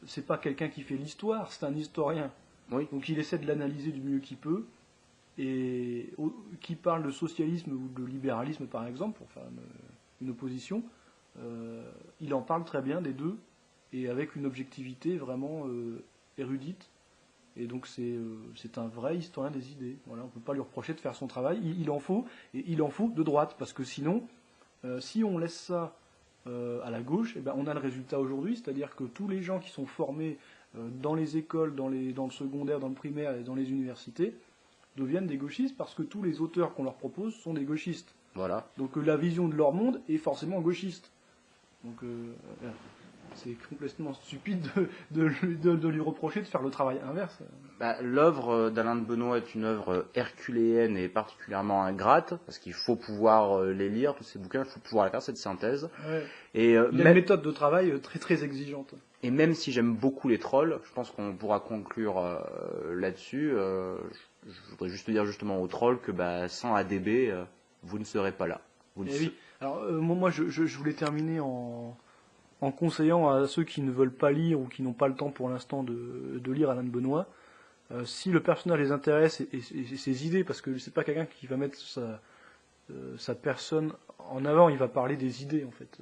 C'est pas quelqu'un qui fait l'histoire, c'est un historien. Oui. Donc il essaie de l'analyser du mieux qu'il peut, et qui parle de socialisme ou de libéralisme par exemple, pour faire une opposition, il en parle très bien des deux, et avec une objectivité vraiment érudite. Et donc c'est un vrai historien des idées. Voilà, on ne peut pas lui reprocher de faire son travail, il en faut, et il en faut de droite, parce que sinon, si on laisse ça à la gauche, eh ben, on a le résultat aujourd'hui, c'est-à-dire que tous les gens qui sont formés dans les écoles, dans le secondaire, dans le primaire et dans les universités deviennent des gauchistes parce que tous les auteurs qu'on leur propose sont des gauchistes. Voilà. Donc la vision de leur monde est forcément gauchiste. Donc c'est complètement stupide de lui reprocher de faire le travail inverse. L'œuvre d'Alain de Benoît est une œuvre herculéenne et particulièrement ingrate, parce qu'il faut pouvoir les lire, tous ces bouquins, il faut pouvoir faire cette synthèse. Ouais. Et, il a une méthode de travail très très exigeante. Et même si j'aime beaucoup les trolls, je pense qu'on pourra conclure là-dessus, je voudrais juste dire justement aux trolls que sans ADB, vous ne serez pas là. Oui. Alors moi je voulais terminer en conseillant à ceux qui ne veulent pas lire ou qui n'ont pas le temps pour l'instant de lire Alain de Benoît, si le personnage les intéresse et ses idées, parce que c'est pas quelqu'un qui va mettre sa personne en avant, il va parler des idées en fait.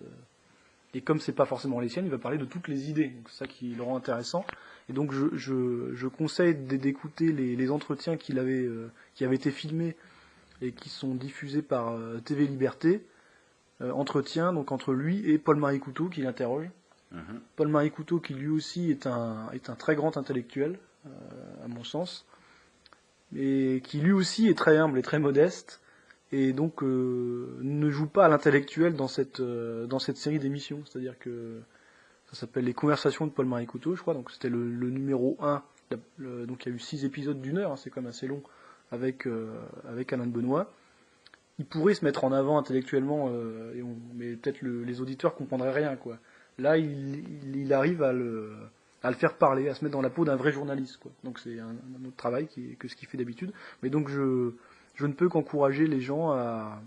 Et comme c'est pas forcément les siennes, il va parler de toutes les idées. Donc c'est ça qui le rend intéressant. Et donc je conseille d'écouter les entretiens qui avaient été filmés et qui sont diffusés par TV Liberté. Entretien donc entre lui et Paul-Marie Couteau qui l'interroge. Paul-Marie Couteau qui lui aussi est un très grand intellectuel à mon sens, et qui lui aussi est très humble et très modeste, et donc ne joue pas à l'intellectuel dans cette série d'émissions. C'est-à-dire que ça s'appelle Les Conversations de Paul-Marie Couteau, je crois, donc c'était le numéro 1, donc il y a eu 6 épisodes d'1 heure, c'est quand même assez long, avec Alain de Benoît. Il pourrait se mettre en avant intellectuellement, mais peut-être les auditeurs comprendraient rien, quoi. Là, il arrive à le faire parler, à se mettre dans la peau d'un vrai journaliste, quoi. Donc c'est un autre travail que ce qu'il fait d'habitude. Mais donc je ne peux qu'encourager les gens à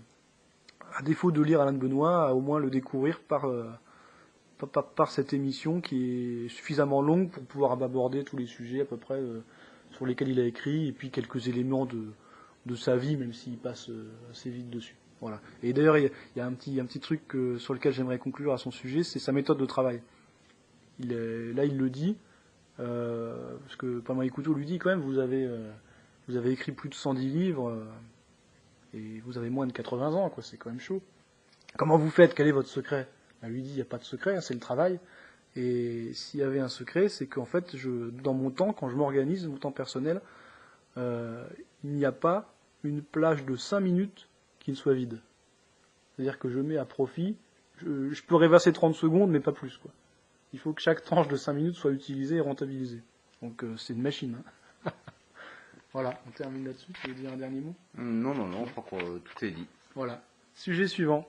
défaut de lire Alain de Benoît, à au moins le découvrir par cette émission qui est suffisamment longue pour pouvoir aborder tous les sujets à peu près sur lesquels il a écrit, et puis quelques éléments de sa vie, même s'il passe assez vite dessus. Voilà. Et d'ailleurs, il y a un petit truc sur lequel j'aimerais conclure à son sujet, c'est sa méthode de travail. Il le dit, parce que Paul-Marie Couteau lui dit quand même, vous avez écrit plus de 110 livres, et vous avez moins de 80 ans, quoi, c'est quand même chaud. Comment vous faites? Quel est votre secret? Elle lui dit, il n'y a pas de secret, c'est le travail. Et s'il y avait un secret, c'est qu'en fait, dans mon temps, quand je m'organise, mon temps personnel, il n'y a pas une plage de 5 minutes qui ne soit vide. C'est-à-dire que je mets à profit, je peux rêvasser 30 secondes, mais pas plus, quoi. Il faut que chaque tranche de 5 minutes soit utilisée et rentabilisée. Donc c'est une machine. Hein. Voilà, on termine là-dessus. Tu veux dire un dernier mot? Non, je crois que tout est dit. Voilà. Sujet suivant.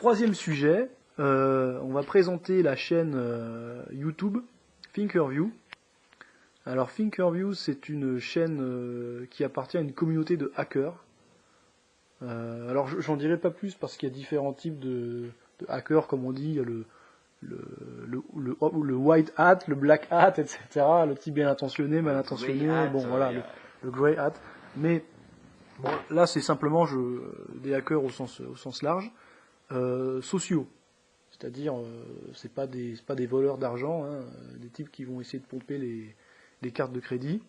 troisième sujet, on va présenter la chaîne YouTube Thinkerview. Alors Thinkerview, c'est une chaîne qui appartient à une communauté de hackers. Alors j'en dirai pas plus parce qu'il y a différents types de hackers, comme on dit. Il y a le white hat, le black hat, etc. Le type bien intentionné, mal intentionné. Bon voilà, le grey hat. Mais bon, là c'est simplement des hackers au sens large, sociaux. C'est-à-dire, c'est pas des voleurs d'argent, hein, des types qui vont essayer de pomper les cartes de crédit.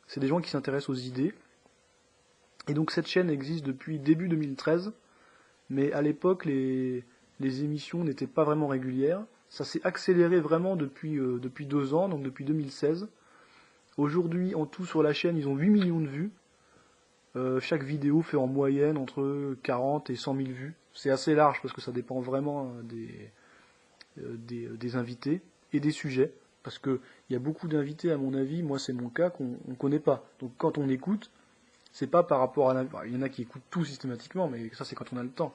C'est des gens qui s'intéressent aux idées. Et donc cette chaîne existe depuis début 2013, mais à l'époque les émissions n'étaient pas vraiment régulières. Ça s'est accéléré vraiment depuis 2 ans, donc depuis 2016. Aujourd'hui, en tout sur la chaîne, ils ont 8 millions de vues. Chaque vidéo fait en moyenne entre 40 et 100 000 vues. C'est assez large parce que ça dépend vraiment des invités et des sujets. Parce qu'il y a beaucoup d'invités, à mon avis, moi c'est mon cas, qu'on ne connaît pas. Donc quand on écoute, c'est pas par rapport à il y en a qui écoutent tout systématiquement, mais ça c'est quand on a le temps.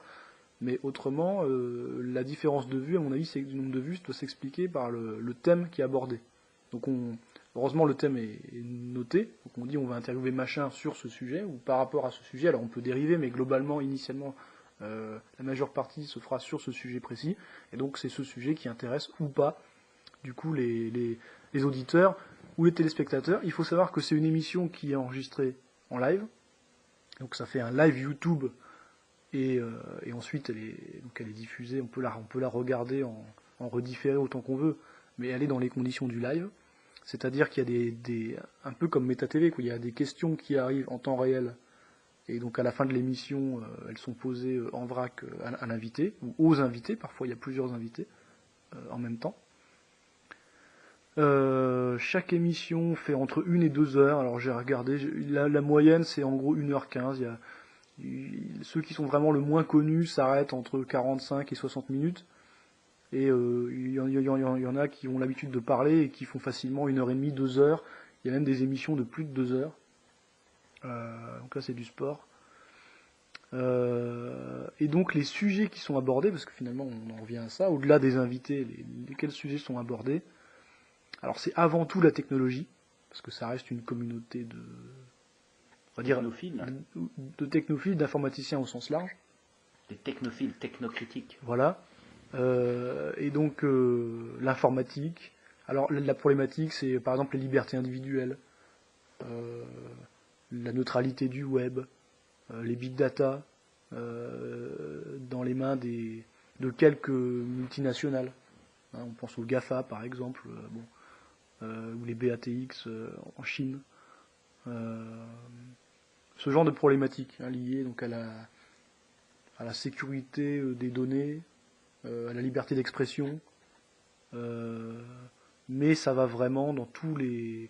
Mais autrement, la différence de vue, à mon avis, c'est que le nombre de vues doit s'expliquer par le thème qui est abordé. Donc heureusement le thème est noté. Donc on dit on va interviewer machin sur ce sujet ou par rapport à ce sujet. Alors on peut dériver, mais globalement, initialement, la majeure partie se fera sur ce sujet précis. Et donc c'est ce sujet qui intéresse ou pas, du coup, les auditeurs ou les téléspectateurs. Il faut savoir que c'est une émission qui est enregistrée en live. Donc ça fait un live YouTube et ensuite elle est diffusée. On peut la regarder en redifféré autant qu'on veut, mais elle est dans les conditions du live. C'est-à-dire qu'il y a un peu comme Meta TV, il y a des questions qui arrivent en temps réel. Et donc à la fin de l'émission, elles sont posées en vrac à l'invité, ou aux invités, parfois il y a plusieurs invités en même temps. Chaque émission fait entre 1 et 2 heures, alors j'ai regardé, la moyenne c'est en gros 1h15, ceux qui sont vraiment le moins connus s'arrêtent entre 45 et 60 minutes, et il y en a qui ont l'habitude de parler et qui font facilement 1h30, 2 heures, il y a même des émissions de plus de 2 heures. Donc là c'est du sport. Et donc les sujets qui sont abordés, parce que finalement on en revient à ça, au-delà des invités, quels sujets sont abordés. Alors c'est avant tout la technologie, parce que ça reste une communauté de technophiles, d'informaticiens au sens large. Des technophiles, technocritiques. Voilà. Et donc l'informatique. Alors la problématique, c'est par exemple les libertés individuelles, la neutralité du web, les big data dans les mains de quelques multinationales. Hein, on pense aux GAFA par exemple, ou les BATX en Chine. Ce genre de problématiques liées donc à la sécurité des données, à la liberté d'expression, mais ça va vraiment dans tous les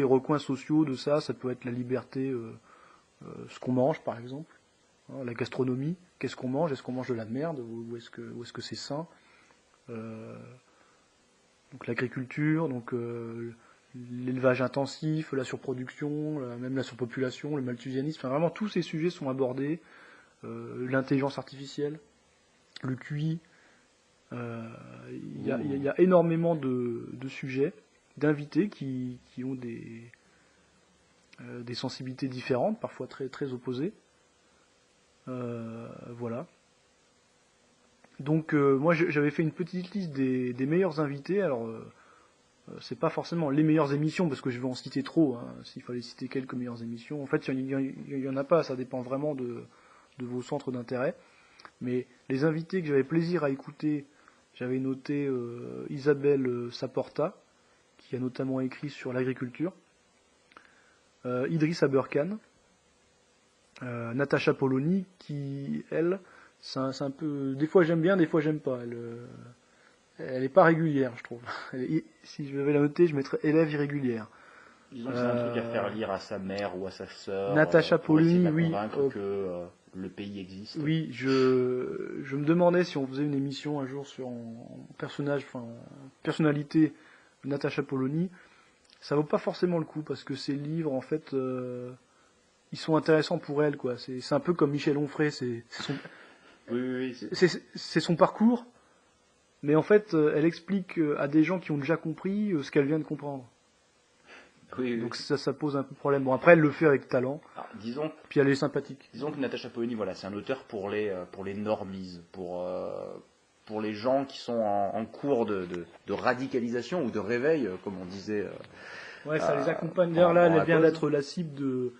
recoins sociaux de ça. Ça peut être la liberté, ce qu'on mange par exemple, hein, la gastronomie, qu'est-ce qu'on mange, est-ce qu'on mange de la merde ou est-ce que c'est sain, donc l'agriculture, donc l'élevage intensif, la surproduction, même la surpopulation, le malthusianisme, enfin vraiment tous ces sujets sont abordés, l'intelligence artificielle, le QI, il y a énormément de sujets, d'invités qui ont des sensibilités différentes, parfois très, très opposées. Voilà. Donc moi j'avais fait une petite liste des meilleurs invités. Alors c'est pas forcément les meilleures émissions parce que je vais en citer trop, hein, s'il fallait citer quelques meilleures émissions. En fait il y en a pas, ça dépend vraiment de vos centres d'intérêt. Mais les invités que j'avais plaisir à écouter, j'avais noté Isabelle Saporta, qui a notamment écrit sur l'agriculture, Idriss Aberkan, Natacha Polony, qui elle, c'est un peu, des fois j'aime bien, des fois j'aime pas. Elle est pas régulière, je trouve. Si je devais la noter, je mettrais élève irrégulière. Ils ont un truc à faire lire à sa mère ou à sa sœur. Natacha Polony, oui. Convaincre que le pays existe. Oui, je me demandais si on faisait une émission un jour sur personnalité Natacha Polony. Ça vaut pas forcément le coup parce que ses livres, en fait, ils sont intéressants pour elle, quoi. C'est un peu comme Michel Onfray, c'est son parcours, mais en fait, elle explique à des gens qui ont déjà compris ce qu'elle vient de comprendre. Oui. Donc ça pose un peu de problème. Bon, après, elle le fait avec talent. Alors, puis elle est sympathique. Disons que Natacha Polony, voilà, c'est un auteur pour les normies, pour les gens qui sont en cours de radicalisation ou de réveil, comme on disait. Ouais, ça les accompagne. D'ailleurs, là, elle vient d'être la cible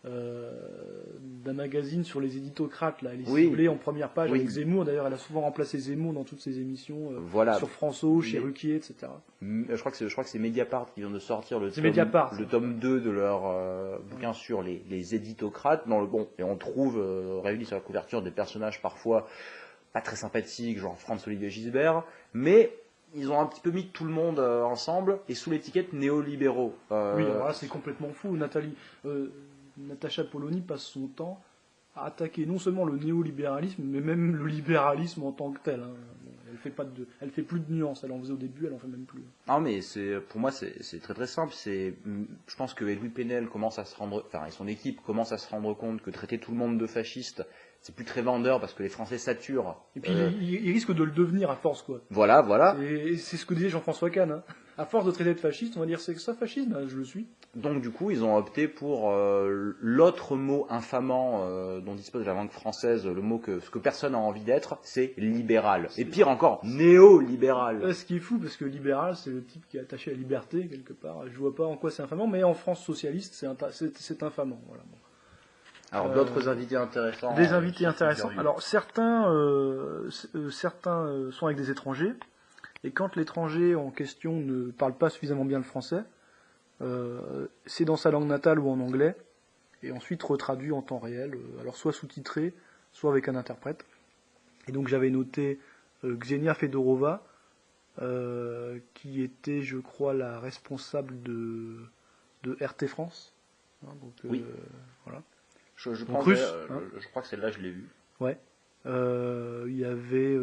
d'un magazine sur les éditocrates. Là. Elle est ciblée en première page avec Zemmour. D'ailleurs, elle a souvent remplacé Zemmour dans toutes ses émissions, sur François, chez Ruquier, etc. Je crois que c'est Mediapart qui vient de sortir le tome 2 de leur bouquin sur les éditocrates. Et on trouve réunis sur la couverture des personnages parfois pas très sympathiques, genre Franz-Olivier Gisbert, mais ils ont un petit peu mis tout le monde ensemble et sous l'étiquette néolibéraux. Oui, alors là, c'est complètement fou. Natacha Polony passe son temps à attaquer non seulement le néolibéralisme, mais même le libéralisme en tant que tel. Hein. Elle fait plus de nuances. Elle en faisait au début, elle en fait même plus. Non, mais pour moi, c'est très très simple. Je pense que Louis Penel et son équipe commencent à se rendre compte que traiter tout le monde de fasciste, c'est plus très vendeur parce que les Français saturent. Et puis ils risquent de le devenir à force, quoi. Voilà. C'est ce que disait Jean-François Kahn. Hein. À force de traiter de fasciste, on va dire c'est ça fasciste, ben, je le suis. Donc du coup, ils ont opté pour l'autre mot infamant dont dispose la langue française, le mot ce que personne n'a envie d'être, c'est libéral. Et pire encore, néolibéral. Ce qui est fou, parce que libéral, c'est le type qui est attaché à la liberté, quelque part. Je vois pas en quoi c'est infamant, mais en France socialiste, c'est infamant. Voilà. Alors d'autres invités intéressants. Des invités intéressants. Alors certains sont avec des étrangers, et quand l'étranger en question ne parle pas suffisamment bien le français, c'est dans sa langue natale ou en anglais, et ensuite retraduit en temps réel, alors soit sous-titré, soit avec un interprète. Et donc j'avais noté Ksenia Fedorova, qui était, je crois, la responsable de RT France. Hein, donc, oui. Voilà. Je crois que celle-là, je l'ai vue. Ouais. Il y avait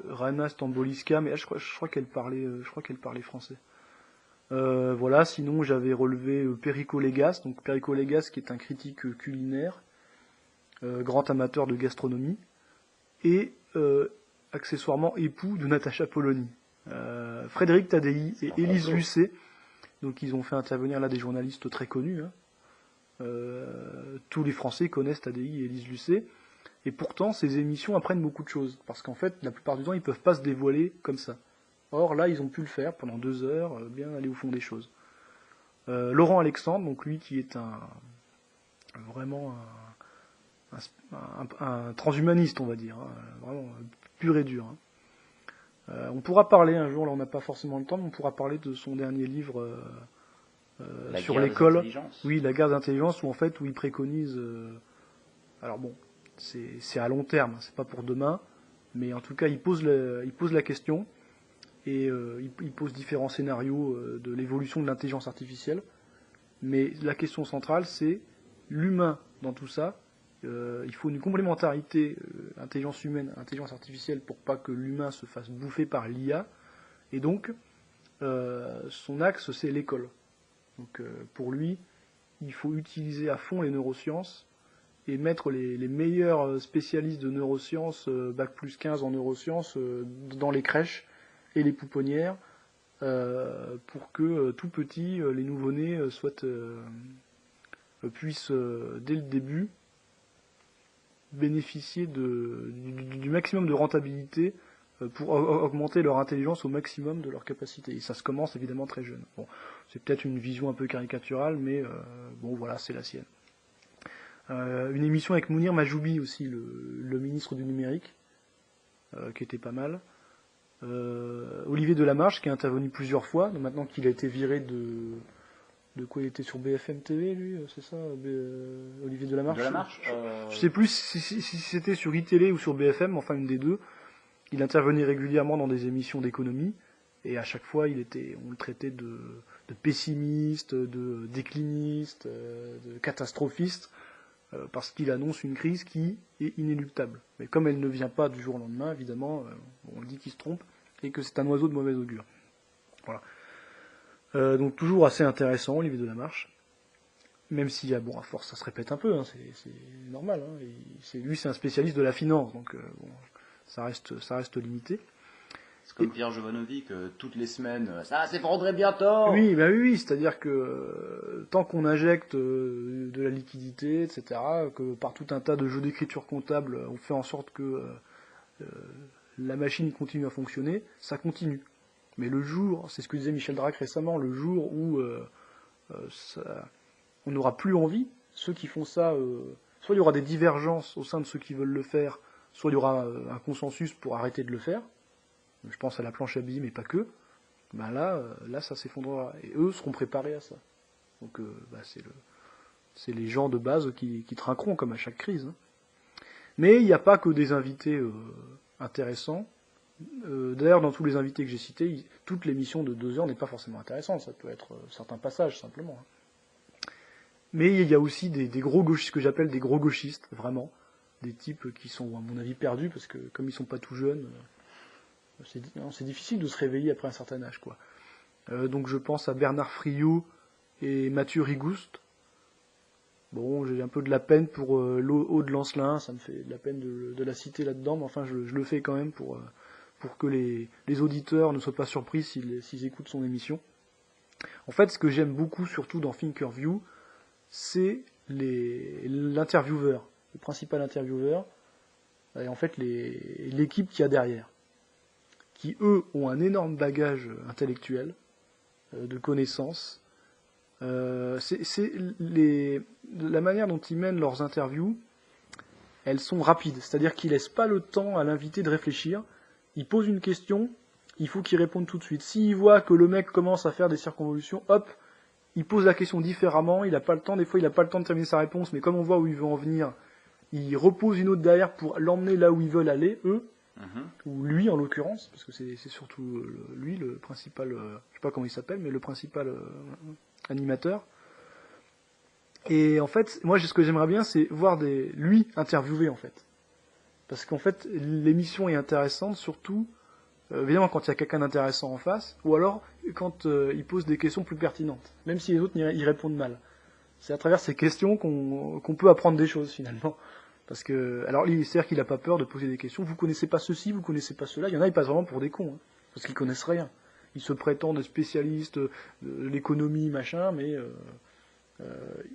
Rana Stamboliska, mais je crois qu'elle parlait français. Voilà, sinon j'avais relevé Perico Légas, donc Perico Légas qui est un critique culinaire, grand amateur de gastronomie, et accessoirement époux de Natacha Polony. Frédéric Tadei et Élise Lucet, donc ils ont fait intervenir là des journalistes très connus. Hein. Tous les Français connaissent Tadei et Élise Lucet, et pourtant ces émissions apprennent beaucoup de choses, parce qu'en fait la plupart du temps ils peuvent pas se dévoiler comme ça. Or là, ils ont pu le faire pendant 2 heures, bien aller au fond des choses. Laurent Alexandre, donc lui qui est vraiment un transhumaniste, on va dire, hein, vraiment pur et dur. Hein. On pourra parler un jour, là on n'a pas forcément le temps, mais on pourra parler de son dernier livre sur l'école. Oui, La guerre d'intelligence, où il préconise. Alors bon, c'est à long terme, c'est pas pour demain, mais en tout cas il pose la question. Et il pose différents scénarios de l'évolution de l'intelligence artificielle. Mais la question centrale, c'est l'humain dans tout ça. Il faut une complémentarité intelligence humaine, intelligence artificielle, pour pas que l'humain se fasse bouffer par l'IA. Et donc, son axe, c'est l'école. Donc, pour lui, il faut utiliser à fond les neurosciences et mettre les meilleurs spécialistes de neurosciences, bac plus 15 en neurosciences, dans les crèches et les pouponnières, pour que tout petit, les nouveau-nés puissent dès le début bénéficier du maximum de rentabilité pour augmenter leur intelligence au maximum de leur capacité. Et ça se commence évidemment très jeune. Bon, c'est peut-être une vision un peu caricaturale, mais bon voilà, c'est la sienne. Une émission avec Mounir Majoubi aussi, le ministre du numérique, qui était pas mal. Olivier Delamarche qui est intervenu plusieurs fois, maintenant qu'il a été viré de quoi, il était sur BFM TV lui, c'est ça, Olivier Delamarche. Je sais plus si c'était sur iTélé ou sur BFM, enfin une des deux. Il intervenait régulièrement dans des émissions d'économie et à chaque fois on le traitait de pessimiste, de décliniste, de catastrophiste, parce qu'il annonce une crise qui est inéluctable. Mais comme elle ne vient pas du jour au lendemain, évidemment, on dit qu'il se trompe et que c'est un oiseau de mauvais augure. Voilà. Donc toujours assez intéressant, Olivier Delamarche. même si, bon, à force, ça se répète un peu, hein, c'est normal. Hein, lui, c'est un spécialiste de la finance, donc bon, ça reste limité. C'est comme Pierre Jovanovic, toutes les semaines, ça s'effondrait bientôt. Oui, bah oui, c'est-à-dire que tant qu'on injecte de la liquidité, etc., que par tout un tas de jeux d'écriture comptable, on fait en sorte que la machine continue à fonctionner, ça continue. Mais le jour, c'est ce que disait Michel Drac récemment, le jour où on n'aura plus envie, ceux qui font ça, soit il y aura des divergences au sein de ceux qui veulent le faire, soit il y aura un consensus pour arrêter de le faire. Je pense à la planche à billets, mais pas que. Ben là, ça s'effondrera. Et eux seront préparés à ça. Donc c'est les gens de base qui trinqueront comme à chaque crise. Hein. Mais il n'y a pas que des invités intéressants. D'ailleurs, dans tous les invités que j'ai cités, toute l'émission de 2 heures n'est pas forcément intéressante. Ça peut être certains passages simplement. Hein. Mais il y a aussi des gros gauchistes, ce que j'appelle des gros gauchistes, vraiment. Des types qui sont, à mon avis, perdus, parce que comme ils sont pas tout jeunes, c'est difficile de se réveiller après un certain âge, quoi. Donc je pense à Bernard Friot et Mathieu Rigouste. Bon, j'ai un peu de la peine pour Aude Lancelin, ça me fait de la peine de la citer là-dedans, mais enfin je le fais quand même pour que les auditeurs ne soient pas surpris s'ils écoutent son émission. En fait, ce que j'aime beaucoup, surtout dans Thinkerview, c'est l'intervieweur, le principal intervieweur, et en fait l'équipe qu'il y a derrière, qui eux ont un énorme bagage intellectuel, de connaissances. La manière dont ils mènent leurs interviews, elles sont rapides, c'est-à-dire qu'ils laissent pas le temps à l'invité de réfléchir. Ils posent une question, il faut qu'il réponde tout de suite. S'il voit que le mec commence à faire des circonvolutions, hop, il pose la question différemment, il n'a pas le temps, des fois il n'a pas le temps de terminer sa réponse, mais comme on voit où il veut en venir, il repose une autre derrière pour l'emmener là où ils veulent aller, eux, ou lui en l'occurrence, parce que c'est surtout lui le principal, je sais pas comment il s'appelle, mais le principal animateur. Et en fait, moi ce que j'aimerais bien, c'est voir lui interviewer en fait. Parce qu'en fait, l'émission est intéressante surtout, évidemment quand il y a quelqu'un d'intéressant en face, ou alors quand il pose des questions plus pertinentes, même si les autres y répondent mal. C'est à travers ces questions qu'on peut apprendre des choses finalement. Parce que, alors c'est-à-dire qu'il n'a pas peur de poser des questions. Vous connaissez pas ceci, vous connaissez pas cela. Il y en a, ils passent vraiment pour des cons, hein, parce qu'ils connaissent rien. Ils se prétendent spécialistes de l'économie, machin, mais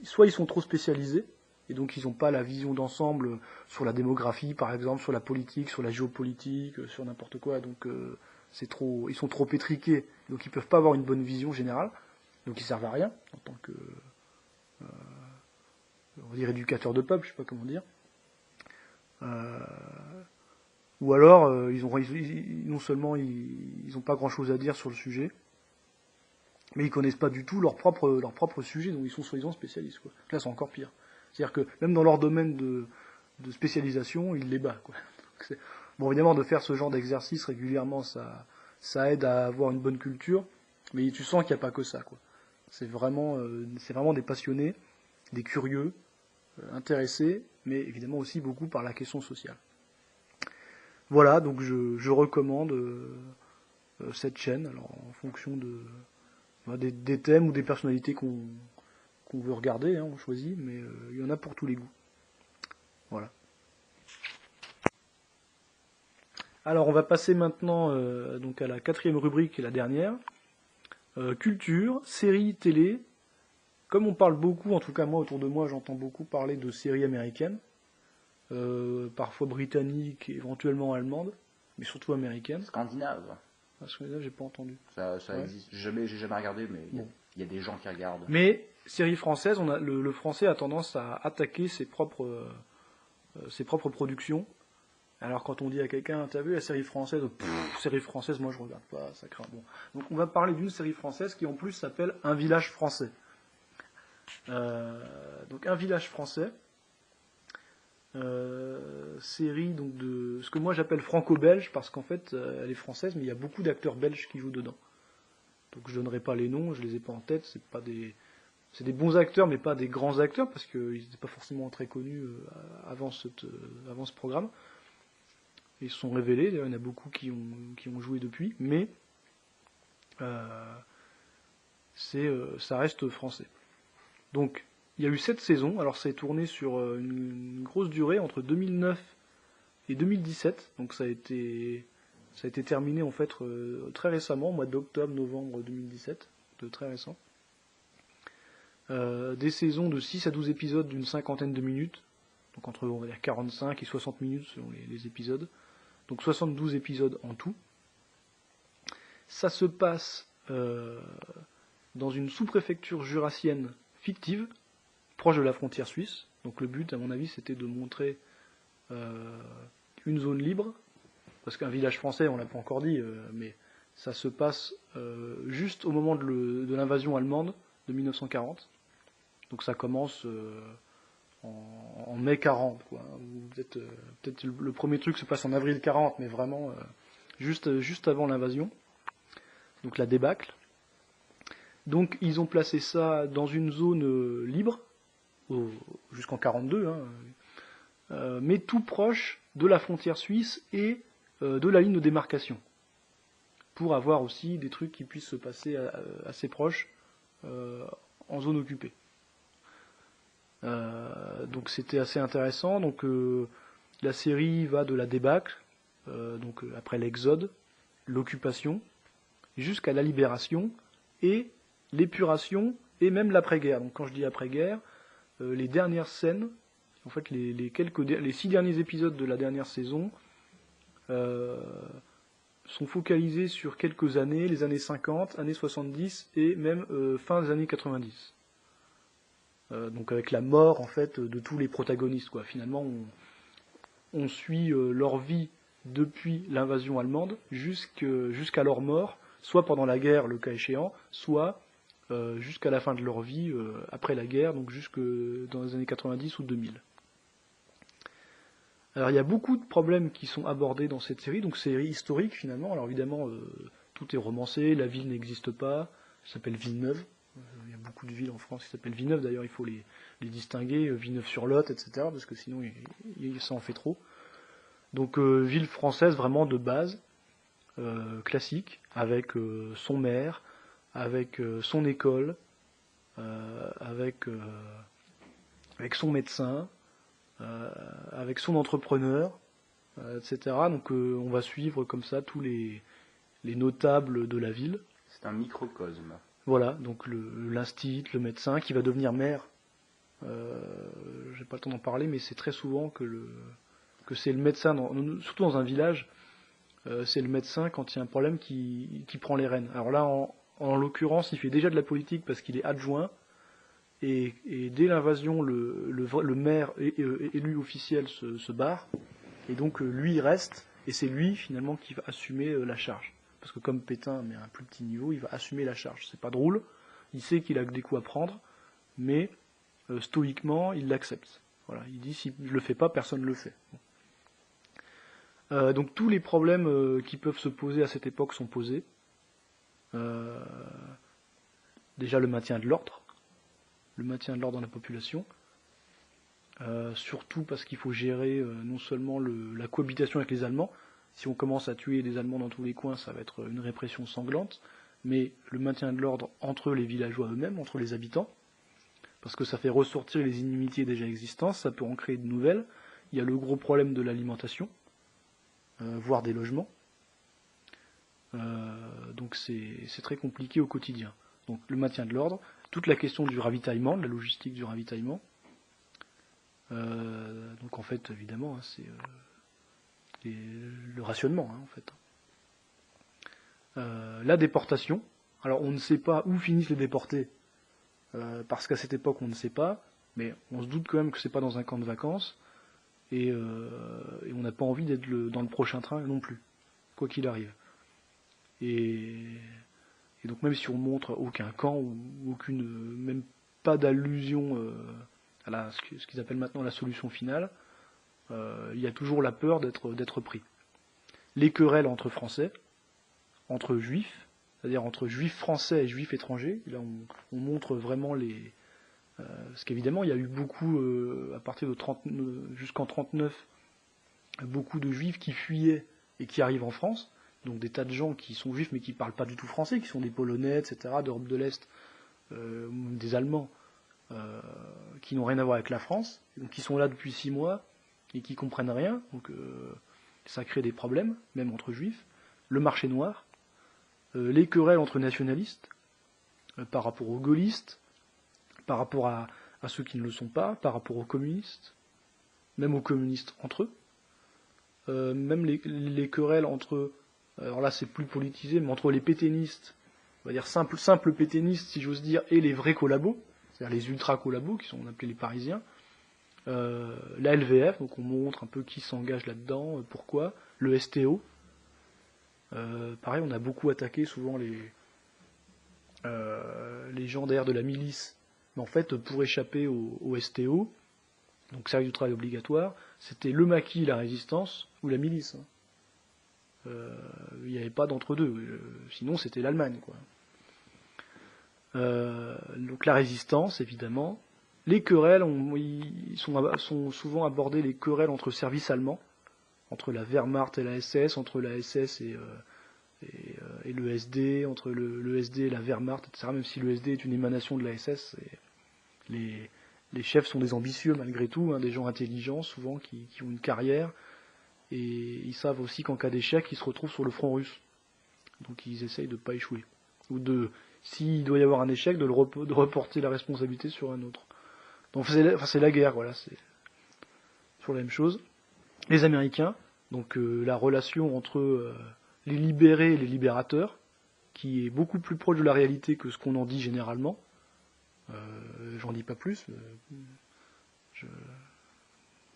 soit ils sont trop spécialisés, et donc ils n'ont pas la vision d'ensemble sur la démographie, par exemple, sur la politique, sur la géopolitique, sur n'importe quoi. Donc ils sont trop étriqués, donc ils peuvent pas avoir une bonne vision générale. Donc ils servent à rien en tant que, on va dire, éducateur de peuple, je sais pas comment dire. Ou alors non seulement ils n'ont pas grand chose à dire sur le sujet, mais ils connaissent pas du tout leur propre sujet, dont ils sont soi-disant spécialistes, quoi. Là c'est encore pire. C'est-à-dire que même dans leur domaine de spécialisation, ils les battent, quoi. Bon, évidemment, de faire ce genre d'exercice régulièrement, ça aide à avoir une bonne culture, mais tu sens qu'il n'y a pas que ça, quoi. C'est vraiment des passionnés, des curieux, intéressés, mais évidemment aussi beaucoup par la question sociale. Voilà, donc je recommande cette chaîne, alors en fonction des thèmes ou des personnalités qu'on veut regarder, hein, on choisit, mais il y en a pour tous les goûts. Voilà. Alors on va passer maintenant donc à la 4e rubrique et la dernière. Culture, séries, télé. Comme on parle beaucoup, en tout cas moi autour de moi j'entends beaucoup parler de séries américaines, parfois britanniques, éventuellement allemandes, mais surtout américaines. Scandinave. Ah, scandinave, j'ai pas entendu. Ça existe. J'ai jamais regardé, mais il y a des gens qui regardent. Mais séries françaises, le français a tendance à attaquer ses propres productions. Alors quand on dit à quelqu'un, t'as vu la série française, série française, moi je regarde pas, ça craint. Bon. Donc on va parler d'une série française qui en plus s'appelle Un village français. Donc Un village français, série donc de ce que moi j'appelle franco-belge, parce qu'en fait elle est française, mais il y a beaucoup d'acteurs belges qui jouent dedans. Donc je donnerai pas les noms, je les ai pas en tête, c'est des bons acteurs, mais pas des grands acteurs, parce qu'ils n'étaient pas forcément très connus avant ce programme. Ils se sont révélés, il y en a beaucoup qui ont joué depuis, mais ça reste français. Donc, Il y a eu 7 saisons, alors ça est tourné sur une grosse durée, entre 2009 et 2017, donc ça a été terminé en fait très récemment, au mois d'octobre, novembre 2017, de très récent. Des saisons de 6 à 12 épisodes d'une cinquantaine de minutes, donc entre on va dire 45 et 60 minutes selon les épisodes, donc 72 épisodes en tout. Ça se passe dans une sous-préfecture jurassienne fictive, proche de la frontière suisse. Donc le but, à mon avis, c'était de montrer une zone libre, parce qu'un village français, on l'a pas encore dit, mais ça se passe juste au moment de l'invasion allemande de 1940. Donc ça commence en mai 40, quoi. Peut-être le premier truc se passe en avril 40, mais vraiment juste avant l'invasion. Donc la débâcle. Donc ils ont placé ça dans une zone libre, jusqu'en 42, mais tout proche de la frontière suisse et de la ligne de démarcation, pour avoir aussi des trucs qui puissent se passer assez proches en zone occupée. Donc c'était assez intéressant. Donc la série va de la débâcle, donc après l'exode, l'occupation, jusqu'à la libération et l'épuration et même l'après-guerre. Donc quand je dis après-guerre, les dernières scènes, en fait les 6 derniers épisodes de la dernière saison sont focalisés sur quelques années, les années 50, années 70 et même fin des années 90. Donc avec la mort en fait de tous les protagonistes, quoi. Finalement on suit leur vie depuis l'invasion allemande jusqu'à leur mort, soit pendant la guerre le cas échéant, soit jusqu'à la fin de leur vie après la guerre, donc jusque dans les années 90 ou 2000. Alors il y a beaucoup de problèmes qui sont abordés dans cette série, donc série historique finalement. Alors évidemment tout est romancé, la ville n'existe pas, ça s'appelle Villeneuve. Il y a beaucoup de villes en France qui s'appellent Villeneuve, d'ailleurs il faut les distinguer, Villeneuve-sur-Lot, etc., parce que sinon ça en fait trop. Donc ville française vraiment de base, classique, avec son maire, avec son école, avec son médecin, avec son entrepreneur, etc. Donc on va suivre comme ça tous les notables de la ville. C'est un microcosme. Voilà, donc l'instit, le médecin qui va devenir maire. J'ai pas le temps d'en parler, mais c'est très souvent que c'est le médecin, surtout dans un village, c'est le médecin quand il y a un problème qui prend les rênes. Alors là, en l'occurrence, il fait déjà de la politique parce qu'il est adjoint, et dès l'invasion, le maire élu officiel se barre, et donc lui il reste, et c'est lui finalement qui va assumer la charge. Parce que comme Pétain, mais à un plus petit niveau, il va assumer la charge. C'est pas drôle, il sait qu'il a des coups à prendre, mais stoïquement, il l'accepte. Voilà, il dit si je le fais pas, personne ne le fait. Donc tous les problèmes qui peuvent se poser à cette époque sont posés. Déjà le maintien de l'ordre dans la population, surtout parce qu'il faut gérer non seulement la cohabitation avec les Allemands. Si on commence à tuer des Allemands dans tous les coins, ça va être une répression sanglante, mais le maintien de l'ordre entre les villageois eux-mêmes, entre les habitants, parce que ça fait ressortir les inimitiés déjà existantes, ça peut en créer de nouvelles. Il y a le gros problème de l'alimentation, voire des logements. Donc c'est très compliqué au quotidien. Donc le maintien de l'ordre, toute la question du ravitaillement, de la logistique du ravitaillement. Donc en fait, évidemment, c'est le rationnement, en fait. La déportation. Alors on ne sait pas où finissent les déportés, parce qu'à cette époque on ne sait pas, mais on se doute quand même que c'est pas dans un camp de vacances, et on n'a pas envie d'être dans le prochain train non plus, quoi qu'il arrive. Et donc même si on montre aucun camp ou aucune, même pas d'allusion à ce qu'ils appellent maintenant la solution finale, il y a toujours la peur d'être pris. Les querelles entre Français, entre Juifs, c'est-à-dire entre Juifs français et Juifs étrangers. Là, on montre vraiment parce qu'évidemment, il y a eu beaucoup, à partir de jusqu'en 1939, beaucoup de Juifs qui fuyaient et qui arrivent en France. Donc des tas de gens qui sont juifs mais qui ne parlent pas du tout français, qui sont des Polonais, etc., d'Europe de l'Est, des Allemands, qui n'ont rien à voir avec la France, donc qui sont là depuis 6 mois et qui comprennent rien, donc ça crée des problèmes, même entre juifs. Le marché noir, les querelles entre nationalistes, par rapport aux gaullistes, par rapport à ceux qui ne le sont pas, par rapport aux communistes, même aux communistes entre eux, même les querelles entre, alors là c'est plus politisé, mais entre les pétainistes, on va dire simple pétainistes si j'ose dire, et les vrais collabos, c'est-à-dire les ultra-collabos, qui sont appelés les Parisiens, la LVF, donc on montre un peu qui s'engage là-dedans, pourquoi, le STO, pareil on a beaucoup attaqué souvent les gens derrière de la milice, mais en fait pour échapper au STO, donc service du travail obligatoire, c'était le maquis, la résistance, ou la milice. Il n'y avait pas d'entre-deux, sinon c'était l'Allemagne, quoi. Donc la résistance, évidemment. Les querelles, sont souvent abordées les querelles entre services allemands, entre la Wehrmacht et la SS, entre la SS et le SD, entre le SD et la Wehrmacht, etc. Même si le SD est une émanation de la SS, les chefs sont des ambitieux malgré tout, hein, des gens intelligents souvent qui ont une carrière, et ils savent aussi qu'en cas d'échec, ils se retrouvent sur le front russe. Donc ils essayent de ne pas échouer. Ou s'il doit y avoir un échec, de reporter la responsabilité sur un autre. Donc c'est la guerre, voilà, c'est toujours la même chose. Les Américains, donc la relation entre les libérés et les libérateurs, qui est beaucoup plus proche de la réalité que ce qu'on en dit généralement. J'en dis pas plus.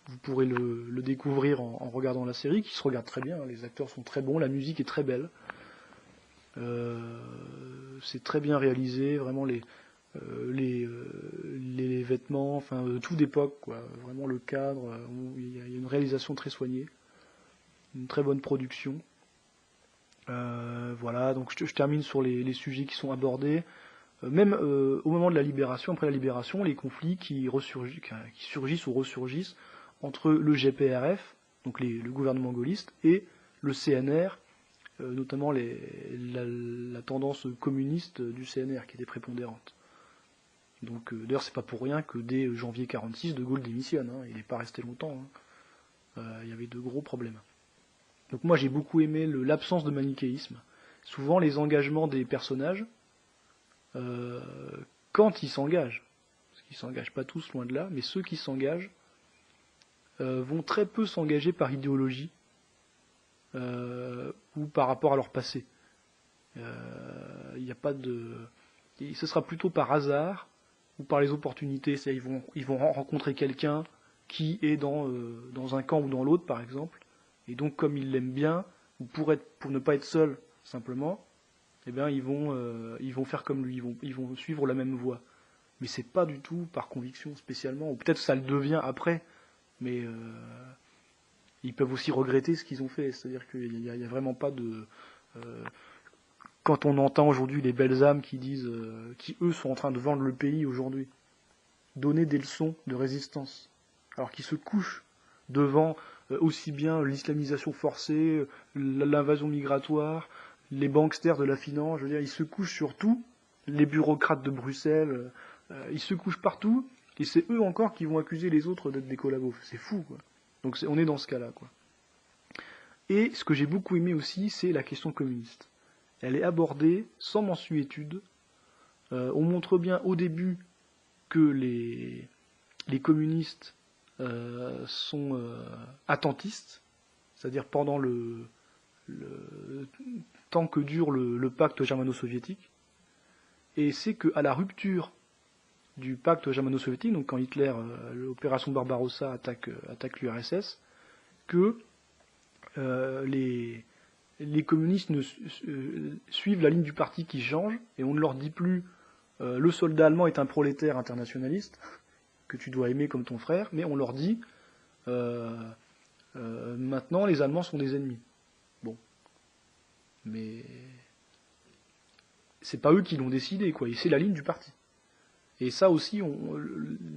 Vous pourrez le découvrir en regardant la série, qui se regarde très bien. Les acteurs sont très bons, la musique est très belle. C'est très bien réalisé, vraiment les vêtements, enfin tout d'époque, quoi. Vraiment le cadre, il y a une réalisation très soignée, une très bonne production. Voilà, donc je termine sur les sujets qui sont abordés. Même au moment de la libération, après la libération, les conflits qui surgissent ou ressurgissent entre le GPRF, donc le gouvernement gaulliste, et le CNR, notamment la tendance communiste du CNR qui était prépondérante. Donc d'ailleurs c'est pas pour rien que dès janvier 1946, De Gaulle démissionne, hein, il n'est pas resté longtemps, hein. Il y avait de gros problèmes. Donc moi j'ai beaucoup aimé l'absence de manichéisme. Souvent les engagements des personnages, quand ils s'engagent, parce qu'ils ne s'engagent pas tous loin de là, mais ceux qui s'engagent vont très peu s'engager par idéologie ou par rapport à leur passé. Il n'y a pas de... Ce sera plutôt par hasard ou par les opportunités. Ils vont rencontrer quelqu'un qui est dans un camp ou dans l'autre, par exemple, et donc comme ils l'aiment bien, ou pour ne pas être seul simplement, eh bien ils vont faire comme lui, ils vont suivre la même voie. Mais c'est pas du tout par conviction spécialement, ou peut-être ça le devient après, mais ils peuvent aussi regretter ce qu'ils ont fait. C'est-à-dire qu'il n'y a vraiment pas de... quand on entend aujourd'hui les belles âmes qui disent, qui eux sont en train de vendre le pays aujourd'hui, donner des leçons de résistance, alors qu'ils se couchent devant aussi bien l'islamisation forcée, l'invasion migratoire, les banksters de la finance, je veux dire, ils se couchent sur tout, les bureaucrates de Bruxelles, ils se couchent partout, et c'est eux encore qui vont accuser les autres d'être des collabos. C'est fou, quoi. Donc on est dans ce cas-là, quoi. Et ce que j'ai beaucoup aimé aussi, c'est la question communiste. Elle est abordée sans mansuétude. On montre bien au début que les communistes sont attentistes, c'est-à-dire pendant le temps que dure le pacte germano-soviétique, et c'est qu'à la rupture du pacte germano-soviétique, donc quand Hitler, l'opération Barbarossa attaque l'URSS, que les communistes suivent la ligne du parti qui change, et on ne leur dit plus le soldat allemand est un prolétaire internationaliste que tu dois aimer comme ton frère, mais on leur dit maintenant les Allemands sont des ennemis. Bon, mais c'est pas eux qui l'ont décidé, quoi. C'est la ligne du parti. Et ça aussi,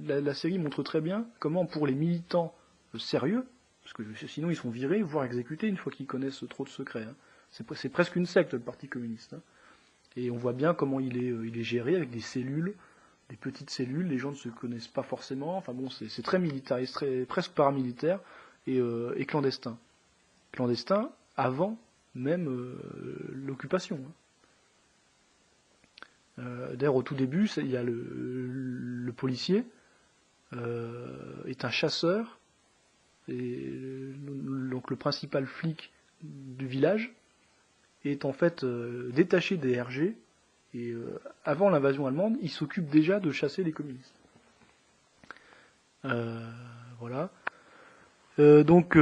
la série montre très bien comment pour les militants sérieux, parce que sinon ils sont virés, voire exécutés une fois qu'ils connaissent trop de secrets. Hein. C'est presque une secte, le Parti communiste. Hein. Et on voit bien comment il est géré avec des cellules des petites cellules, les gens ne se connaissent pas forcément, enfin bon, c'est très militariste, presque paramilitaire, et clandestin. Clandestin avant même l'occupation. D'ailleurs, au tout début, il y a le policier est un chasseur, et donc le principal flic du village est en fait détaché des RG, et avant l'invasion allemande, il s'occupe déjà de chasser les communistes. Voilà. Donc,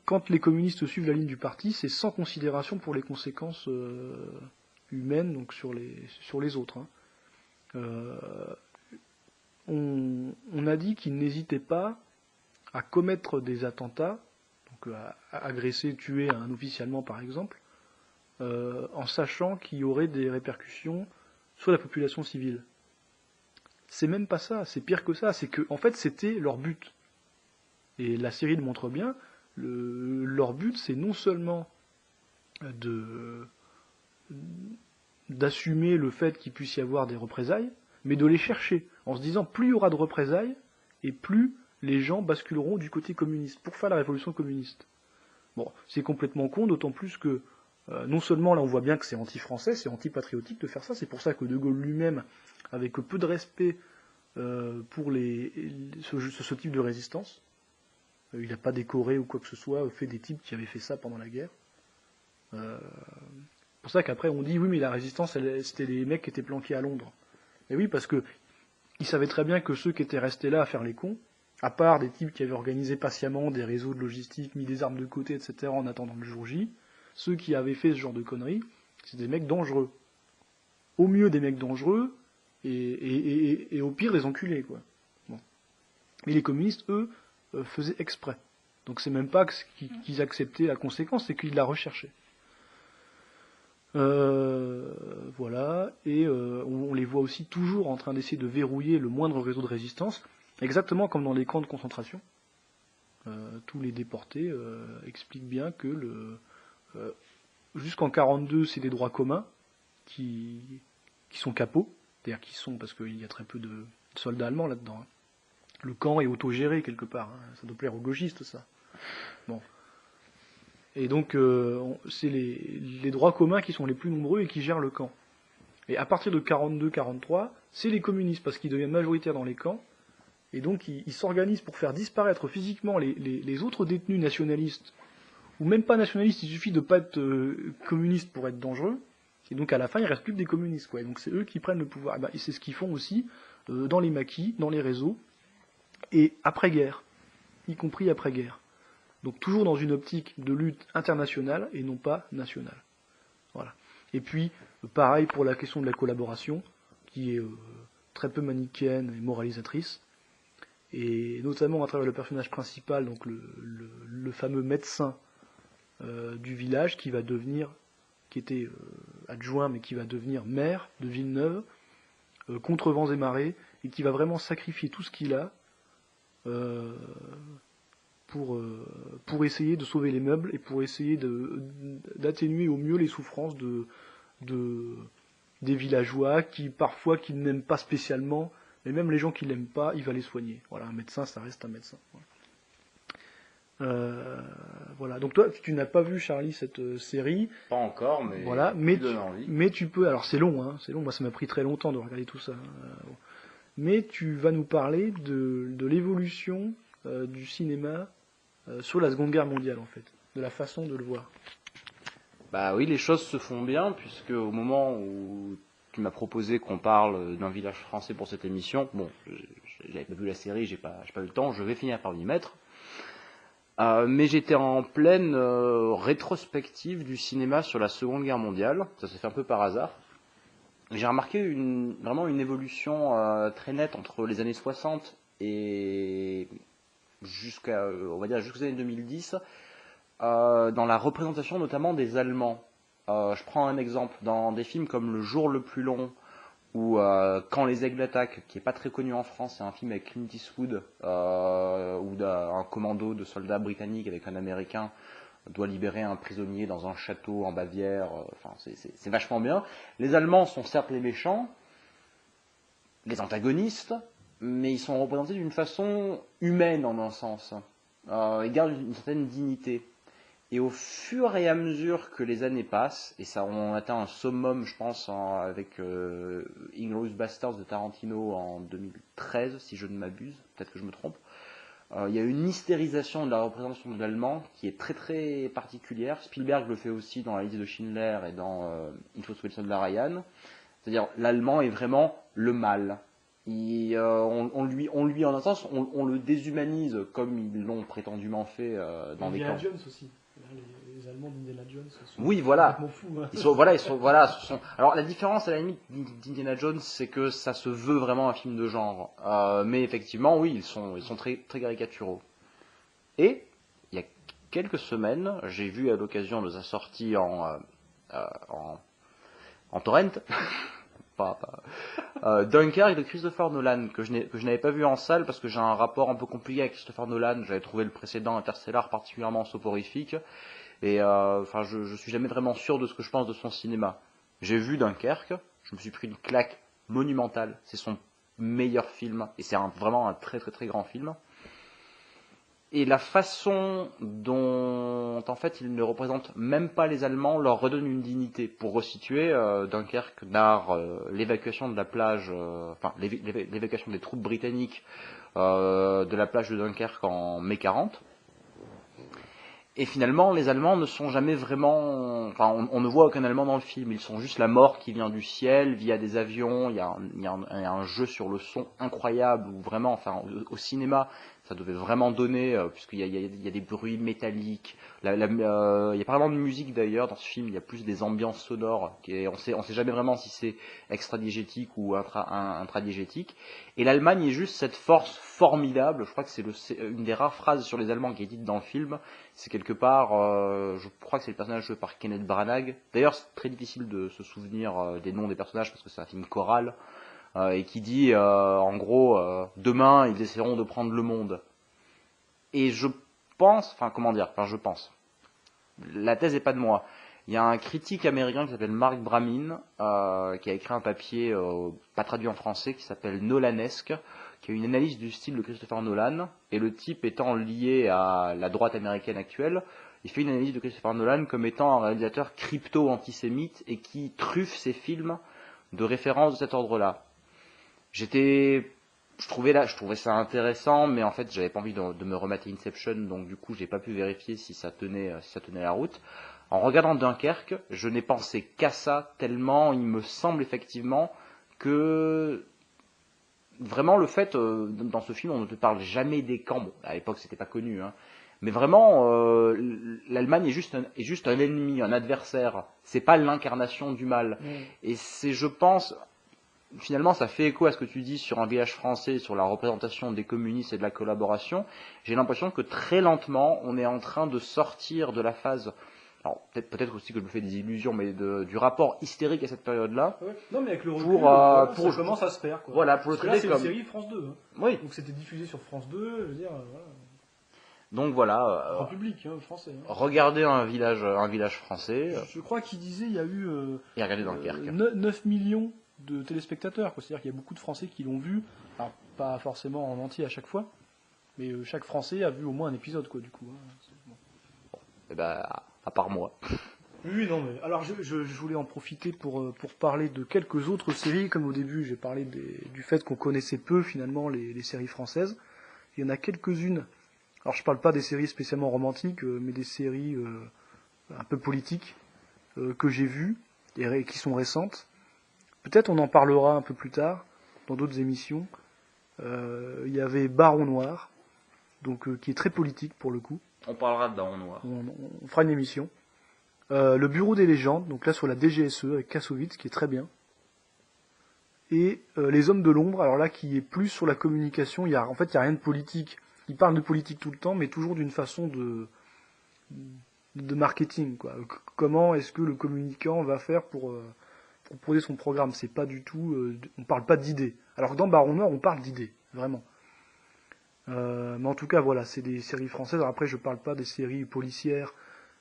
quand les communistes suivent la ligne du parti, c'est sans considération pour les conséquences humaines, donc sur les autres. On a dit qu'ils n'hésitaient pas à commettre des attentats, donc à agresser, tuer un officier allemand par exemple, en sachant qu'il y aurait des répercussions sur la population civile. C'est même pas ça, c'est pire que ça, c'est que en fait c'était leur but. Et la série le montre bien, leur but c'est non seulement d'assumer le fait qu'il puisse y avoir des représailles, mais de les chercher, en se disant plus il y aura de représailles, et plus les gens basculeront du côté communiste, pour faire la révolution communiste. Bon, c'est complètement con, d'autant plus que non seulement là on voit bien que c'est anti-français, c'est anti-patriotique de faire ça, c'est pour ça que De Gaulle lui-même, avec peu de respect pour ce type de résistance, il n'a pas décoré ou quoi que ce soit, fait des types qui avaient fait ça pendant la guerre. C'est pour ça qu'après on dit oui mais la résistance c'était les mecs qui étaient planqués à Londres. Et oui parce que ils savaient très bien que ceux qui étaient restés là à faire les cons, à part des types qui avaient organisé patiemment des réseaux de logistique, mis des armes de côté, etc. en attendant le jour J, ceux qui avaient fait ce genre de conneries, c'est des mecs dangereux. Au mieux des mecs dangereux, et au pire des enculés, quoi. Bon. Mais les communistes, eux, faisaient exprès. Donc c'est même pas qu'ils acceptaient la conséquence, c'est qu'ils la recherchaient. Voilà, et on les voit aussi toujours en train d'essayer de verrouiller le moindre réseau de résistance, exactement comme dans les camps de concentration. Tous les déportés expliquent bien que jusqu'en 1942, c'est des droits communs qui sont capots, c'est-à-dire qui sont, parce qu'il y a très peu de soldats allemands là-dedans. Hein. Le camp est autogéré quelque part, hein. Ça doit plaire aux gauchistes, ça. Bon. Et donc, c'est les droits communs qui sont les plus nombreux et qui gèrent le camp. Et à partir de 42-43, c'est les communistes, parce qu'ils deviennent majoritaires dans les camps, et donc ils s'organisent pour faire disparaître physiquement les autres détenus nationalistes, ou même pas nationalistes, il suffit de pas être communiste pour être dangereux, et donc à la fin il reste plus que des communistes, quoi. Et donc c'est eux qui prennent le pouvoir. Et c'est ce qu'ils font aussi dans les maquis, dans les réseaux, et après-guerre, y compris après-guerre. Donc toujours dans une optique de lutte internationale et non pas nationale. Voilà. Et puis, pareil pour la question de la collaboration, qui est très peu manichéenne et moralisatrice, et notamment à travers le personnage principal, donc le fameux médecin du village qui était adjoint mais qui va devenir maire de Villeneuve, contre vents et marées, et qui va vraiment sacrifier tout ce qu'il a pour essayer de sauver les meubles et pour essayer d'atténuer au mieux les souffrances des villageois qui n'aiment pas spécialement, mais même les gens qui l'aiment pas, il va les soigner. Voilà, un médecin, ça reste un médecin. Voilà. Donc toi, tu n'as pas vu, Charlie, cette série. Pas encore, mais voilà, envie. Mais tu peux. Alors c'est long, hein, c'est long. Moi, ça m'a pris très longtemps de regarder tout ça. Mais tu vas nous parler de l'évolution du cinéma sur la Seconde Guerre mondiale, en fait, de la façon de le voir. Bah oui, les choses se font bien, puisque au moment où tu m'as proposé qu'on parle d'un village français pour cette émission, bon, j'avais pas vu la série, j'ai pas eu le temps, je vais finir par m'y mettre. Mais j'étais en pleine rétrospective du cinéma sur la Seconde Guerre mondiale, ça s'est fait un peu par hasard. J'ai remarqué vraiment une évolution très nette entre les années 60 et jusqu'aux années 2010, dans la représentation notamment des Allemands. Je prends un exemple, dans des films comme Le Jour le plus long, ou Quand les aigles attaquent, qui est pas très connu en France, c'est un film avec Clint Eastwood, où un commando de soldats britanniques avec un Américain doit libérer un prisonnier dans un château en Bavière. Enfin, c'est vachement bien. Les Allemands sont certes les méchants, les antagonistes, mais ils sont représentés d'une façon humaine en un sens. Ils gardent une certaine dignité. Et au fur et à mesure que les années passent, et ça on atteint un summum, je pense, avec Inglourious Basterds de Tarantino en 2013, si je ne m'abuse, peut-être que je me trompe, il y a une hystérisation de la représentation de l'allemand qui est très très particulière. Spielberg le fait aussi dans La liste de Schindler et dans Il faut sauver le soldat Ryan. C'est-à-dire l'allemand est vraiment le mal. On lui en un sens, on le déshumanise comme ils l'ont prétendument fait dans des camps. Indiana Jones aussi. Les Allemands d'Indiana Jones sont Oui, voilà. complètement fous. Hein. Alors la différence à la limite d'Indiana Jones, c'est que ça se veut vraiment un film de genre. Mais effectivement, oui, ils sont très, très caricaturaux. Et il y a quelques semaines, j'ai vu à l'occasion de sa sortie en torrent, Dunkirk de Christopher Nolan, que je n'avais pas vu en salle parce que j'ai un rapport un peu compliqué avec Christopher Nolan. J'avais trouvé le précédent Interstellar particulièrement soporifique. Et je suis jamais vraiment sûr de ce que je pense de son cinéma. J'ai vu Dunkerque, je me suis pris une claque monumentale. C'est son meilleur film, et c'est vraiment un très très très grand film. Et la façon dont en fait il ne représente même pas les Allemands leur redonne une dignité. Pour resituer, Dunkerque narre l'évacuation de la plage, l'évacuation des troupes britanniques de la plage de Dunkerque en mai 40. Et finalement, les Allemands ne sont jamais vraiment... Enfin, on ne voit aucun Allemand dans le film. Ils sont juste la mort qui vient du ciel, via des avions. Il y a un jeu sur le son incroyable, où vraiment, enfin, au cinéma, ça devait vraiment donner, puisqu'il y a des bruits métalliques. Il y a pas vraiment de musique d'ailleurs dans ce film, il y a plus des ambiances sonores. On sait jamais vraiment si c'est extradiégétique ou intradiégétique. Et l'Allemagne est juste cette force formidable. Je crois que c'est une des rares phrases sur les Allemands qui est dite dans le film. C'est quelque part, je crois que c'est le personnage joué par Kenneth Branagh. D'ailleurs, c'est très difficile de se souvenir des noms des personnages parce que c'est un film choral. Et qui dit, en gros, demain, ils essaieront de prendre le monde. Et je pense, je pense, la thèse n'est pas de moi. Il y a un critique américain qui s'appelle Mark Bramin, qui a écrit un papier, pas traduit en français, qui s'appelle Nolanesque, qui a une analyse du style de Christopher Nolan, et le type étant lié à la droite américaine actuelle, il fait une analyse de Christopher Nolan comme étant un réalisateur crypto-antisémite et qui truffe ses films de références de cet ordre-là. Je trouvais ça intéressant, mais en fait, j'avais pas envie de me remater Inception, donc du coup, j'ai pas pu vérifier si ça tenait la route. En regardant Dunkerque, je n'ai pensé qu'à ça, tellement il me semble effectivement que vraiment le fait, dans ce film, on ne te parle jamais des camps. Bon, à l'époque, c'était pas connu, hein. Mais vraiment, l'Allemagne est juste un ennemi, un adversaire. C'est pas l'incarnation du mal. Et c'est, je pense, finalement, ça fait écho à ce que tu dis sur Un village français, sur la représentation des communistes et de la collaboration. J'ai l'impression que très lentement, on est en train de sortir de la phase... Alors, peut-être aussi que je me fais des illusions, mais du rapport hystérique à cette période-là. Ouais. Non, mais avec le recul, ça commence à se faire. Quoi. Voilà, pour le traiter c'est comme... une série France 2. Hein. Oui. Donc c'était diffusé sur France 2, je veux dire... voilà. Donc voilà, grand public, français. Hein. Regardez un village français. Je crois qu'il disait il y a eu et regardez Dunkerque. 9 millions de téléspectateurs. Quoi. C'est-à-dire qu'il y a beaucoup de Français qui l'ont vu. Alors, pas forcément en entier à chaque fois, mais chaque Français a vu au moins un épisode, quoi, du coup. Hein. Bon. Et à part moi. Oui, non, mais alors je voulais en profiter pour parler de quelques autres séries. Comme au début, j'ai parlé du fait qu'on connaissait peu finalement les séries françaises. Il y en a quelques-unes. Alors je parle pas des séries spécialement romantiques, mais des séries un peu politiques que j'ai vues et qui sont récentes. Peut-être on en parlera un peu plus tard dans d'autres émissions. Il y avait Baron Noir, donc qui est très politique pour le coup. On parlera de Baron Noir. On fera une émission. Le Bureau des légendes, donc là sur la DGSE avec Kassovitz, qui est très bien. Et Les Hommes de l'ombre, alors là qui est plus sur la communication. En fait, il n'y a rien de politique. Il parle de politique tout le temps, mais toujours d'une façon de marketing, quoi. Comment est-ce que le communicant va faire pour proposer son programme? C'est pas du tout. On parle pas d'idées. Alors que dans Baron Noir, on parle d'idées, vraiment. Mais en tout cas, voilà, c'est des séries françaises. Alors après, je parle pas des séries policières,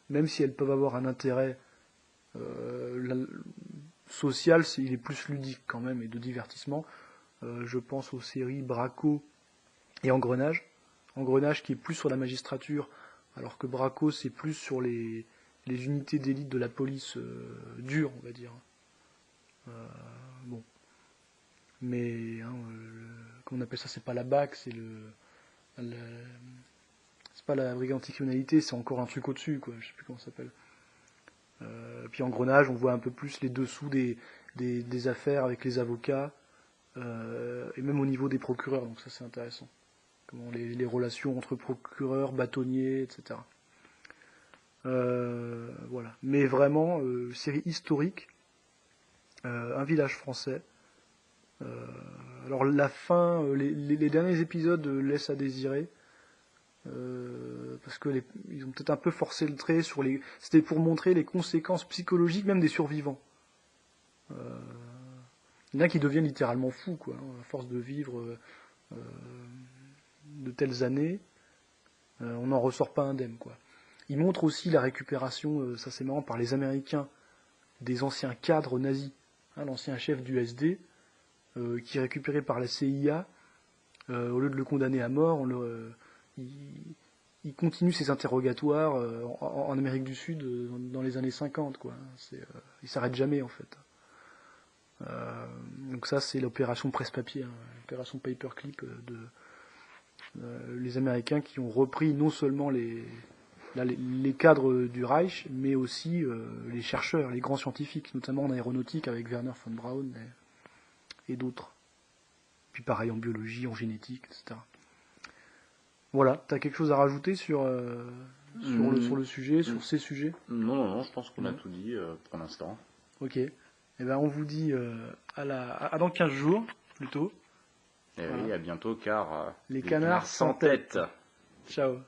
même si elles peuvent avoir un intérêt social, il est plus ludique quand même et de divertissement. Je pense aux séries Braco et Engrenage. Engrenage qui est plus sur la magistrature, alors que Braco c'est plus sur les unités d'élite de la police dure, on va dire. Bon. Mais, comment on appelle ça, c'est pas la BAC, c'est c'est pas la brigade anticriminalité, c'est encore un truc au-dessus, quoi, je sais plus comment ça s'appelle. Puis Engrenage, on voit un peu plus les dessous des affaires avec les avocats, et même au niveau des procureurs, donc ça c'est intéressant. Comment les relations entre procureurs, bâtonniers, etc. Voilà. Mais vraiment, série historique, un village français. Alors la fin, les derniers épisodes laissent à désirer. Parce que ils ont peut-être un peu forcé le trait sur les. C'était pour montrer les conséquences psychologiques même des survivants. Il y en a qui deviennent littéralement fous, quoi, à force de vivre de telles années. On n'en ressort pas indemne, quoi. Il montre aussi la récupération, ça c'est marrant, par les Américains, des anciens cadres nazis. L'ancien chef du SD, qui est récupéré par la CIA, au lieu de le condamner à mort, il continue ses interrogatoires en Amérique du Sud dans les années 50, quoi. Il s'arrête jamais, en fait. Donc ça, c'est l'opération presse-papier, l'opération paperclip les Américains qui ont repris non seulement les cadres du Reich, mais aussi les chercheurs, les grands scientifiques, notamment en aéronautique avec Werner von Braun et d'autres. Puis pareil en biologie, en génétique, etc. Voilà, t'as quelque chose à rajouter sur le sujet, sur ces sujets? Non, je pense qu'on a tout dit pour l'instant. Ok. Eh ben, on vous dit à dans 15 jours, plutôt. Et voilà. Oui, à bientôt, car les canards sans tête. Ciao.